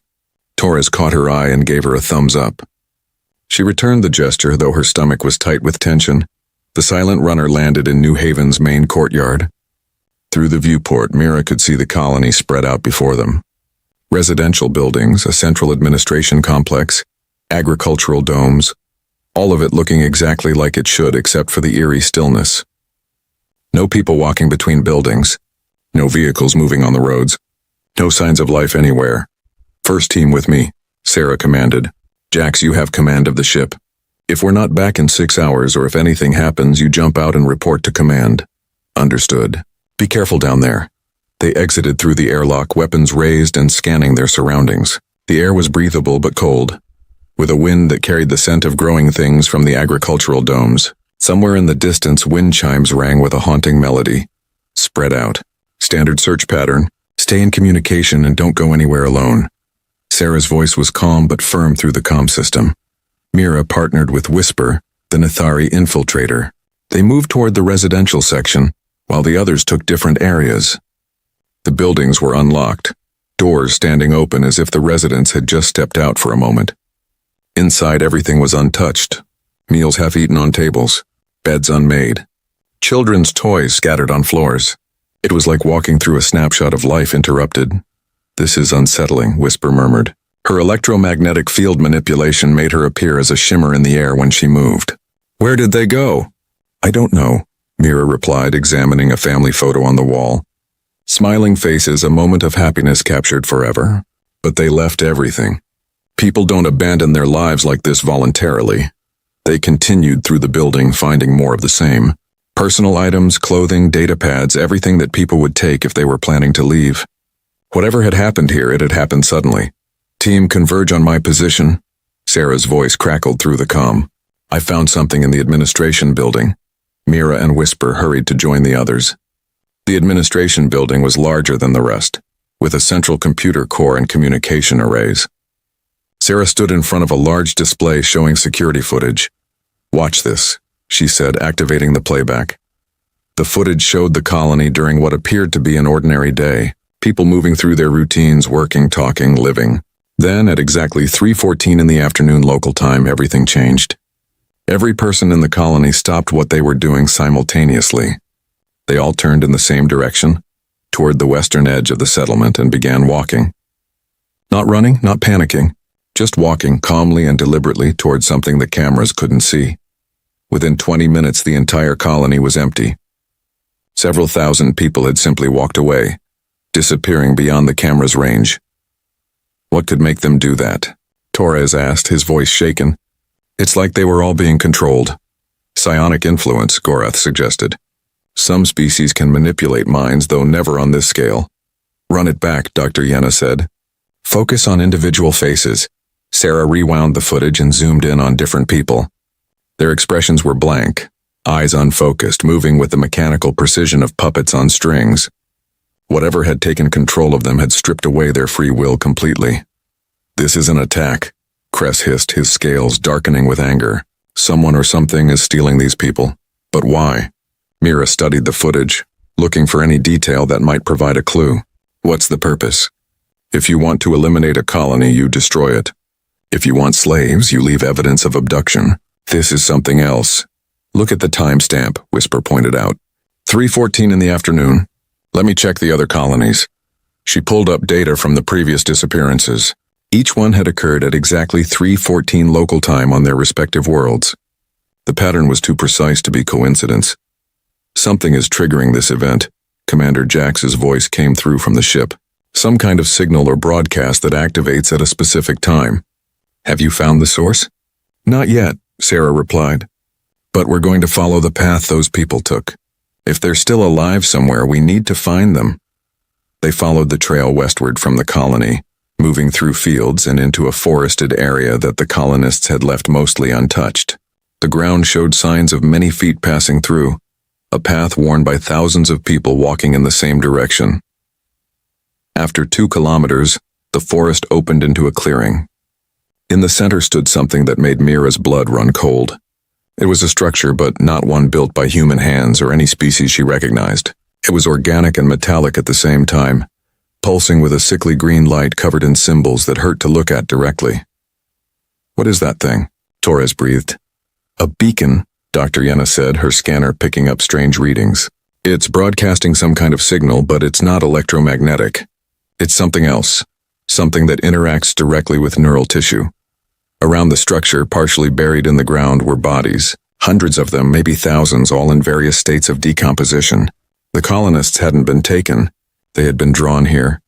Torres caught her eye and gave her a thumbs up. She returned the gesture, though her stomach was tight with tension. The Silent Runner landed in New Haven's main courtyard. Through the viewport, Mira could see the colony spread out before them. Residential buildings, a central administration complex, agricultural domes, all of it looking exactly like it should except for the eerie stillness. No people walking between buildings, no vehicles moving on the roads, no signs of life anywhere. First team with me, Sarah commanded. Jax, you have command of the ship. If we're not back in 6 hours or if anything happens, you jump out and report to command. Understood. Be careful down there. They exited through the airlock, weapons raised and scanning their surroundings. The air was breathable but cold, with a wind that carried the scent of growing things from the agricultural domes. Somewhere in the distance, wind chimes rang with a haunting melody. Spread out. Standard search pattern. Stay in communication and don't go anywhere alone. Sarah's voice was calm but firm through the comm system. Mira partnered with Whisper, the Nethari infiltrator. They moved toward the residential section, while the others took different areas. The buildings were unlocked, doors standing open as if the residents had just stepped out for a moment. Inside, everything was untouched. Meals half-eaten on tables, beds unmade. Children's toys scattered on floors. It was like walking through a snapshot of life interrupted. This is unsettling, Whisper murmured. Her electromagnetic field manipulation made her appear as a shimmer in the air when she moved. Where did they go? I don't know, Mira replied, examining a family photo on the wall. Smiling faces, a moment of happiness captured forever. But they left everything. People don't abandon their lives like this voluntarily. They continued through the building, finding more of the same. Personal items, clothing, data pads, everything that people would take if they were planning to leave. Whatever had happened here, it had happened suddenly. Team, converge on my position. Sarah's voice crackled through the comm. I found something in the administration building. Mira and Whisper hurried to join the others. The administration building was larger than the rest, with a central computer core and communication arrays. Sarah stood in front of a large display showing security footage. Watch this, she said, activating the playback. The footage showed the colony during what appeared to be an ordinary day, people moving through their routines, working, talking, living. Then, at exactly 3:14 in the afternoon local time, everything changed. Every person in the colony stopped what they were doing simultaneously. They all turned in the same direction, toward the western edge of the settlement, and began walking. Not running, not panicking, just walking calmly and deliberately toward something the cameras couldn't see. Within 20 minutes, the entire colony was empty. Several thousand people had simply walked away, disappearing beyond the camera's range. What could make them do that? Torres asked, his voice shaken. It's like they were all being controlled. Psionic influence, Gorath suggested. Some species can manipulate minds, though never on this scale. Run it back, Dr. Yenna said. Focus on individual faces. Sarah rewound the footage and zoomed in on different people. Their expressions were blank, eyes unfocused, moving with the mechanical precision of puppets on strings. Whatever had taken control of them had stripped away their free will completely. This is an attack, Kress hissed, his scales darkening with anger. Someone or something is stealing these people. But why? Mira studied the footage, looking for any detail that might provide a clue. What's the purpose? If you want to eliminate a colony, you destroy it. If you want slaves, you leave evidence of abduction. This is something else. Look at the timestamp, Whisper pointed out. 3:14 in the afternoon. Let me check the other colonies. She pulled up data from the previous disappearances. Each one had occurred at exactly 3:14 local time on their respective worlds. The pattern was too precise to be coincidence. Something is triggering this event. Commander Jax's voice came through from the ship. Some kind of signal or broadcast that activates at a specific time. Have you found the source? Not yet, Sarah replied. But we're going to follow the path those people took. If they're still alive somewhere, we need to find them. They followed the trail westward from the colony, moving through fields and into a forested area that the colonists had left mostly untouched. The ground showed signs of many feet passing through, a path worn by thousands of people walking in the same direction. After 2 kilometers, the forest opened into a clearing. In the center stood something that made Mira's blood run cold. It was a structure, but not one built by human hands or any species she recognized. It was organic and metallic at the same time, pulsing with a sickly green light covered in symbols that hurt to look at directly. What is that thing? Torres breathed. A beacon, Dr. Yenna said, her scanner picking up strange readings. It's broadcasting some kind of signal, but it's not electromagnetic. It's something else, something that interacts directly with neural tissue. Around the structure, partially buried in the ground, were bodies, hundreds of them, maybe thousands, all in various states of decomposition. The colonists hadn't been taken. They had been drawn here,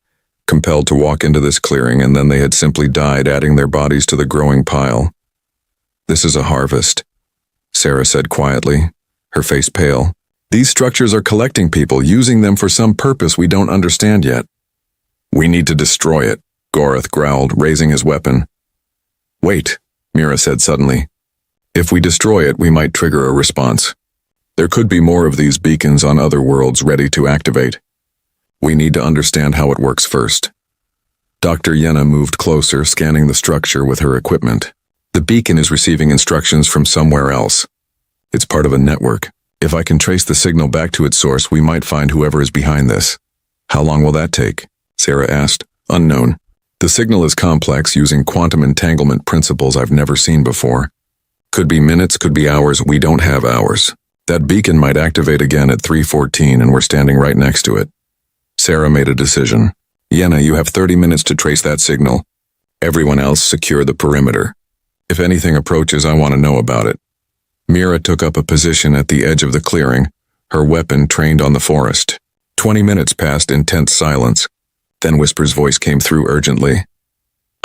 compelled to walk into this clearing, and then they had simply died, adding their bodies to the growing pile. This is a harvest, Sarah said quietly, her face pale. These structures are collecting people, using them for some purpose we don't understand yet. We need to destroy it, Gorath growled, raising his weapon. Wait, Mira said suddenly. If we destroy it, we might trigger a response. There could be more of these beacons on other worlds ready to activate. We need to understand how it works first. Dr. Yenna moved closer, scanning the structure with her equipment. The beacon is receiving instructions from somewhere else. It's part of a network. If I can trace the signal back to its source, we might find whoever is behind this. How long will that take? Sarah asked. Unknown. The signal is complex, using quantum entanglement principles I've never seen before. Could be minutes, could be hours. We don't have hours. That beacon might activate again at 3:14 and we're standing right next to it. Sarah made a decision. Yenna, you have 30 minutes to trace that signal. Everyone else secure the perimeter. If anything approaches, I want to know about it. Mira took up a position at the edge of the clearing, her weapon trained on the forest. 20 minutes passed in tense silence. Then Whisper's voice came through urgently.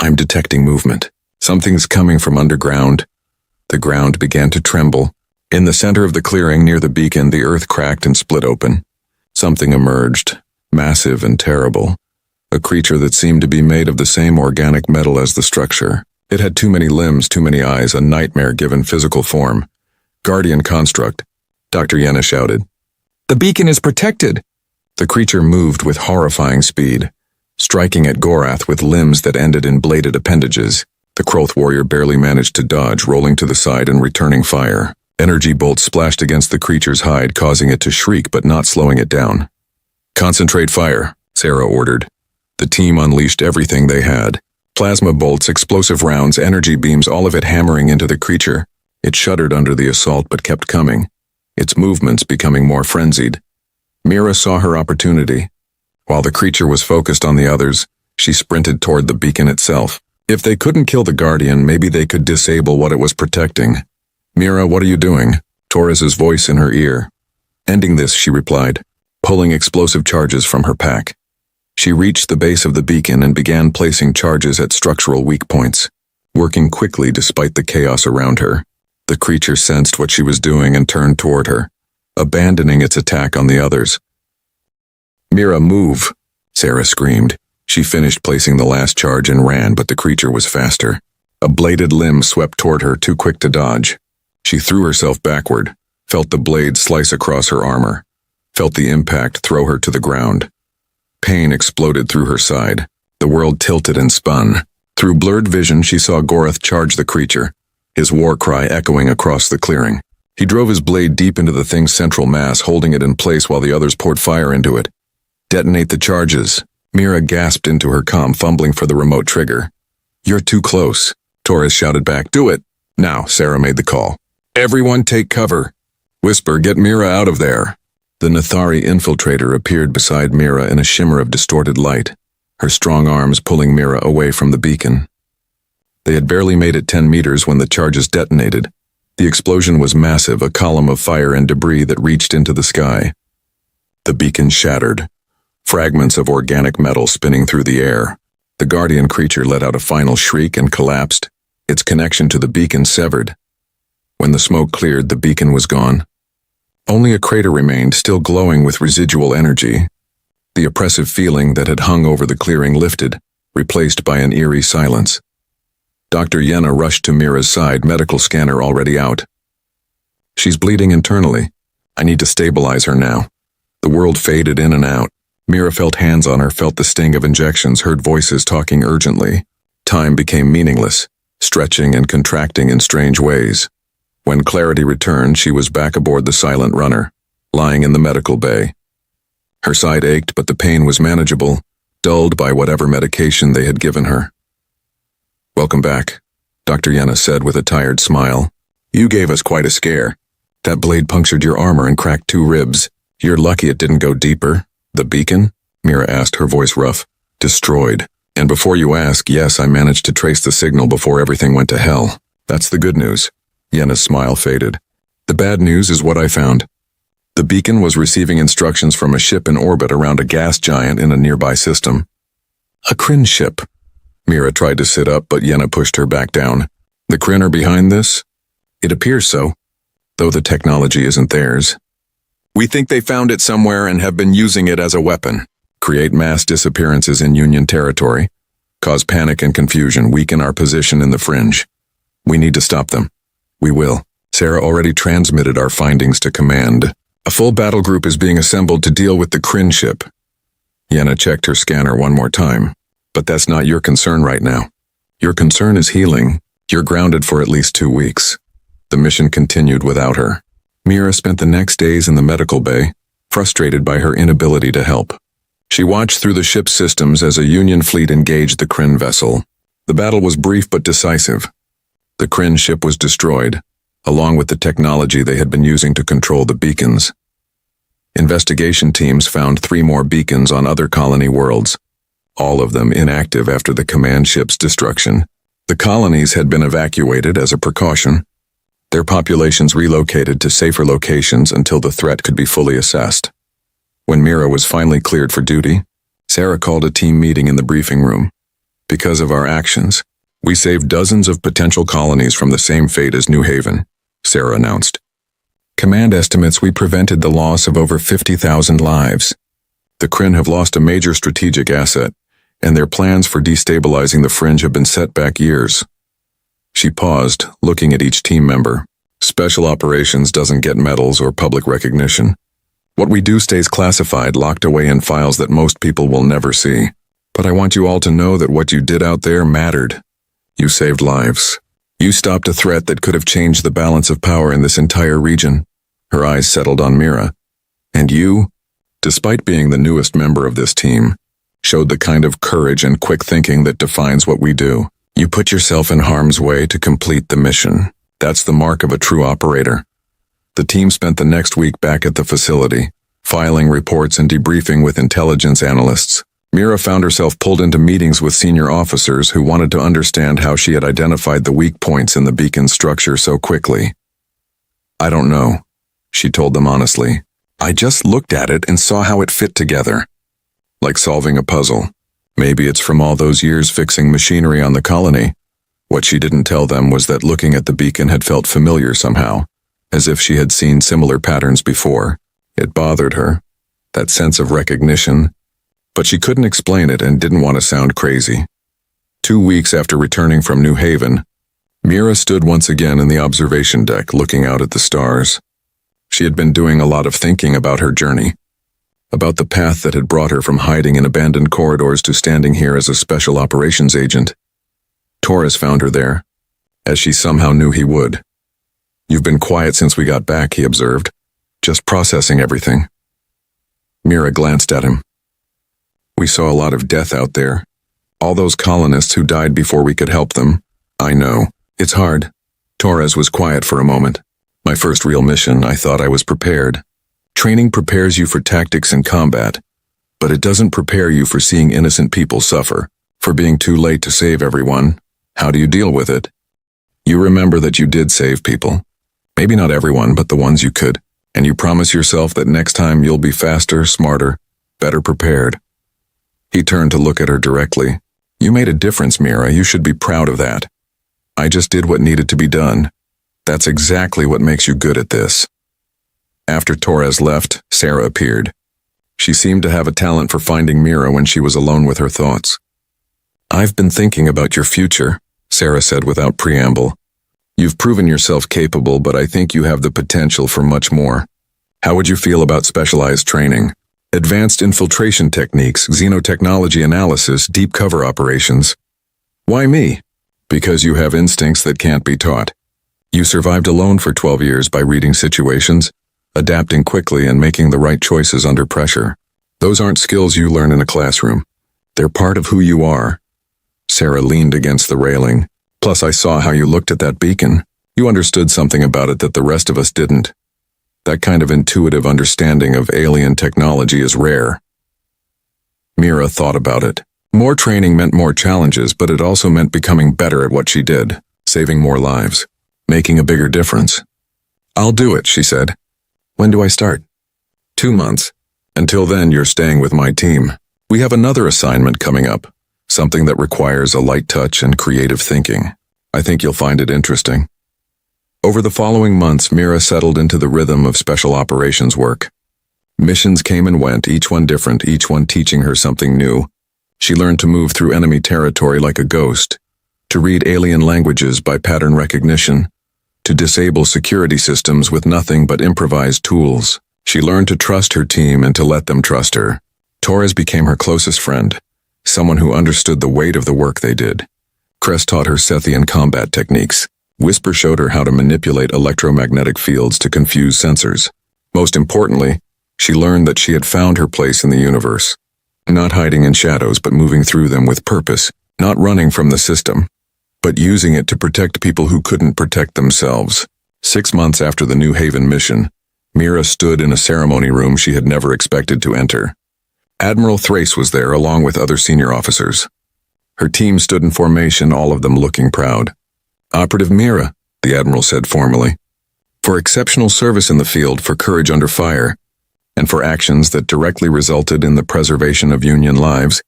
I'm detecting movement. Something's coming from underground. The ground began to tremble. In the center of the clearing near the beacon, the earth cracked and split open. Something emerged, massive and terrible. A creature that seemed to be made of the same organic metal as the structure. It had too many limbs, too many eyes, a nightmare given physical form. Guardian construct, Dr. Yenna shouted. The beacon is protected! The creature moved with horrifying speed, striking at Gorath with limbs that ended in bladed appendages. The Kroth warrior barely managed to dodge, rolling to the side and returning fire. Energy bolts splashed against the creature's hide, causing it to shriek but not slowing it down. Concentrate fire, Sarah ordered. The team unleashed everything they had. Plasma bolts, explosive rounds, energy beams, all of it hammering into the creature. It shuddered under the assault but kept coming, its movements becoming more frenzied. Mira saw her opportunity. While the creature was focused on the others, she sprinted toward the beacon itself. If they couldn't kill the Guardian, maybe they could disable what it was protecting. Mira, what are you doing? Torres's voice in her ear. Ending this, she replied, pulling explosive charges from her pack. She reached the base of the beacon and began placing charges at structural weak points, working quickly despite the chaos around her. The creature sensed what she was doing and turned toward her, abandoning its attack on the others. Mira, move, Sarah screamed. She finished placing the last charge and ran, but the creature was faster. A bladed limb swept toward her, too quick to dodge. She threw herself backward, felt the blade slice across her armor, felt the impact throw her to the ground. Pain exploded through her side. The world tilted and spun. Through blurred vision, she saw Gorath charge the creature, his war cry echoing across the clearing. He drove his blade deep into the thing's central mass, holding it in place while the others poured fire into it. Detonate the charges. Mira gasped into her comm, fumbling for the remote trigger. You're too close, Torres shouted back. Do it. Now, Sarah made the call. Everyone take cover. Whisper, get Mira out of there. The Nathari infiltrator appeared beside Mira in a shimmer of distorted light, her strong arms pulling Mira away from the beacon. They had barely made it 10 meters when the charges detonated. The explosion was massive, a column of fire and debris that reached into the sky. The beacon shattered, fragments of organic metal spinning through the air. The guardian creature let out a final shriek and collapsed, its connection to the beacon severed. When the smoke cleared, the beacon was gone. Only a crater remained, still glowing with residual energy. The oppressive feeling that had hung over the clearing lifted, replaced by an eerie silence. Dr. Yenna rushed to Mira's side, medical scanner already out. She's bleeding internally. I need to stabilize her now. The world faded in and out. Mira felt hands on her, felt the sting of injections, heard voices talking urgently. Time became meaningless, stretching and contracting in strange ways. When clarity returned, she was back aboard the silent runner, lying in the medical bay. Her side ached, but the pain was manageable, dulled by whatever medication they had given her. Welcome back, Dr. Yenna said with a tired smile. You gave us quite a scare. That blade punctured your armor and cracked 2 ribs. You're lucky it didn't go deeper. The beacon? Mira asked, her voice rough. Destroyed. And before you ask, yes, I managed to trace the signal before everything went to hell. That's the good news. Yenna's smile faded. The bad news is what I found. The beacon was receiving instructions from a ship in orbit around a gas giant in a nearby system. A Kryn ship. Mira tried to sit up, but Yenna pushed her back down. The Kryn are behind this? It appears so, though the technology isn't theirs. We think they found it somewhere and have been using it as a weapon. Create mass disappearances in Union territory. Cause panic and confusion, weaken our position in the fringe. We need to stop them. We will. Sarah already transmitted our findings to command. A full battle group is being assembled to deal with the Kryn ship. Yenna checked her scanner one more time. But that's not your concern right now. Your concern is healing. You're grounded for at least 2 weeks. The mission continued without her. Mira spent the next days in the medical bay, frustrated by her inability to help. She watched through the ship's systems as a Union fleet engaged the Kryn vessel. The battle was brief but decisive. The Kryn ship was destroyed, along with the technology they had been using to control the beacons. Investigation teams found 3 more beacons on other colony worlds, all of them inactive after the command ship's destruction. The colonies had been evacuated as a precaution, their populations relocated to safer locations until the threat could be fully assessed. When Mira was finally cleared for duty, Sarah called a team meeting in the briefing room. Because of our actions, we saved dozens of potential colonies from the same fate as New Haven, Sarah announced. Command estimates we prevented the loss of over 50,000 lives. The Kryn have lost a major strategic asset, and their plans for destabilizing the fringe have been set back years. She paused, looking at each team member. Special Operations doesn't get medals or public recognition. What we do stays classified, locked away in files that most people will never see. But I want you all to know that what you did out there mattered. You saved lives. You stopped a threat that could have changed the balance of power in this entire region. Her eyes settled on Mira. And you, despite being the newest member of this team, showed the kind of courage and quick thinking that defines what we do. You put yourself in harm's way to complete the mission. That's the mark of a true operator. The team spent the next week back at the facility, filing reports and debriefing with intelligence analysts. Mira found herself pulled into meetings with senior officers who wanted to understand how she had identified the weak points in the beacon structure so quickly. I don't know, she told them honestly. I just looked at it and saw how it fit together. Like solving a puzzle. Maybe it's from all those years fixing machinery on the colony. What she didn't tell them was that looking at the beacon had felt familiar somehow, as if she had seen similar patterns before. It bothered her, that sense of recognition, but she couldn't explain it and didn't want to sound crazy. 2 weeks after returning from New Haven, Mira stood once again in the observation deck looking out at the stars. She had been doing a lot of thinking about her journey, about the path that had brought her from hiding in abandoned corridors to standing here as a special operations agent. Torres found her there, as she somehow knew he would. "You've been quiet since we got back," he observed. "Just processing everything." Mira glanced at him. "We saw a lot of death out there. All those colonists who died before we could help them. I know. It's hard." Torres was quiet for a moment. "My first real mission, I thought I was prepared. Training prepares you for tactics and combat, but it doesn't prepare you for seeing innocent people suffer, for being too late to save everyone. How do you deal with it? You remember that you did save people. Maybe not everyone, but the ones you could. And you promise yourself that next time you'll be faster, smarter, better prepared." He turned to look at her directly. "You made a difference, Mira. You should be proud of that. I just did what needed to be done. That's exactly what makes you good at this." After Torres left, Sarah appeared. She seemed to have a talent for finding Mira when she was alone with her thoughts. "I've been thinking about your future," Sarah said without preamble. "You've proven yourself capable, but I think you have the potential for much more. How would you feel about specialized training? Advanced infiltration techniques, xenotechnology analysis, deep cover operations." "Why me?" "Because you have instincts that can't be taught. You survived alone for 12 years by reading situations, adapting quickly and making the right choices under pressure. Those aren't skills you learn in a classroom. They're part of who you are." Sarah leaned against the railing. "Plus, I saw how you looked at that beacon. You understood something about it that the rest of us didn't. That kind of intuitive understanding of alien technology is rare." Mira thought about it. More training meant more challenges, but it also meant becoming better at what she did, saving more lives, making a bigger difference. "I'll do it," she said. "When do I start?" 2 months. Until then, you're staying with my team. We have another assignment coming up, something that requires a light touch and creative thinking. I think you'll find it interesting." Over the following months, Mira settled into the rhythm of special operations work. Missions came and went, each one different, each one teaching her something new. She learned to move through enemy territory like a ghost, to read alien languages by pattern recognition, to disable security systems with nothing but improvised tools. She learned to trust her team and to let them trust her. Torres became her closest friend, someone who understood the weight of the work they did. Cress taught her Sethian combat techniques. Whisper showed her how to manipulate electromagnetic fields to confuse sensors. Most importantly, she learned that she had found her place in the universe. Not hiding in shadows, but moving through them with purpose. Not running from the system, but using it to protect people who couldn't protect themselves. 6 months after the New Haven mission, Mira stood in a ceremony room she had never expected to enter. Admiral Thrace was there along with other senior officers. Her team stood in formation, all of them looking proud. "Operative Mira," the Admiral said formally, "for exceptional service in the field, for courage under fire, and for actions that directly resulted in the preservation of Union lives,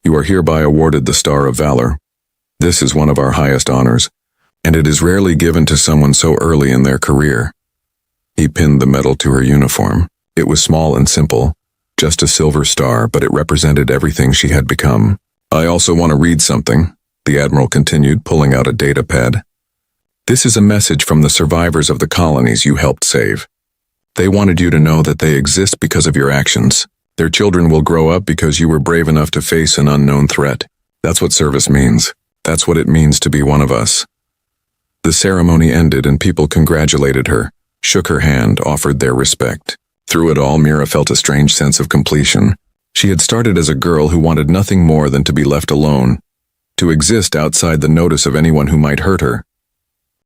you are hereby awarded the Star of Valor. This is one of our highest honors, and it is rarely given to someone so early in their career." He pinned the medal to her uniform. It was small and simple, just a silver star, but it represented everything she had become. "I also want to read something," the Admiral continued, pulling out a data pad. "This is a message from the survivors of the colonies you helped save. They wanted you to know that they exist because of your actions. Their children will grow up because you were brave enough to face an unknown threat. That's what service means. That's what it means to be one of us." The ceremony ended and people congratulated her, shook her hand, offered their respect. Through it all, Mira felt a strange sense of completion. She had started as a girl who wanted nothing more than to be left alone, to exist outside the notice of anyone who might hurt her.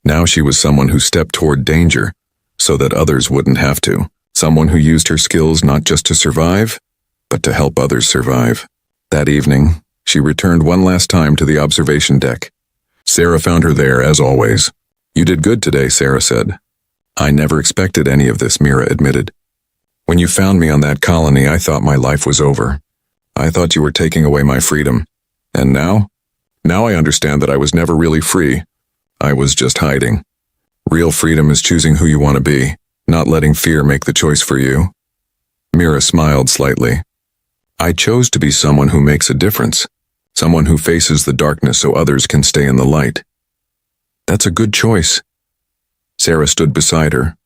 Now she was someone who stepped toward danger, so that others wouldn't have to. Someone who used her skills not just to survive, but to help others survive. That evening, she returned one last time to the observation deck. Sarah found her there, as always. "You did good today," Sarah said. "I never expected any of this," Mira admitted. "When you found me on that colony, I thought my life was over. I thought you were taking away my freedom. And now? Now I understand that I was never really free. I was just hiding. Real freedom is choosing who you want to be, not letting fear make the choice for you." Mira smiled slightly. "I chose to be someone who makes a difference, someone who faces the darkness so others can stay in the light. That's a good choice." Sarah stood beside her,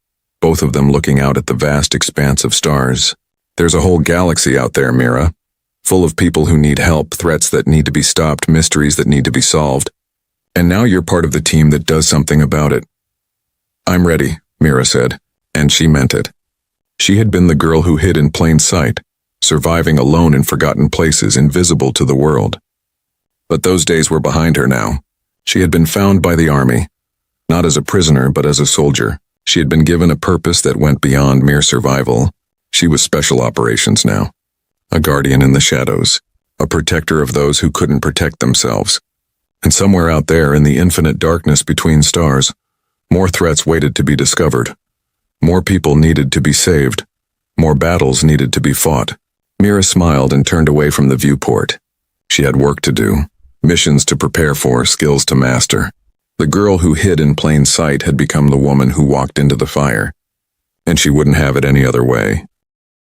both of them looking out at the vast expanse of stars. "There's a whole galaxy out there, Mira, full of people who need help, threats that need to be stopped, mysteries that need to be solved. And now you're part of the team that does something about it. I'm ready, Mira said, and she meant it. She had been the girl who hid in plain sight, surviving alone in forgotten places, invisible to the world. But those days were behind her now. She had been found by the army, not as a prisoner but as a soldier. She had been given a purpose that went beyond mere survival. She was special operations now. A guardian in the shadows, a protector of those who couldn't protect themselves. And somewhere out there in the infinite darkness between stars, more threats waited to be discovered. More people needed to be saved. More battles needed to be fought. Mira smiled and turned away from the viewport. She had work to do, missions to prepare for, skills to master. The girl who hid in plain sight had become the woman who walked into the fire. And she wouldn't have it any other way.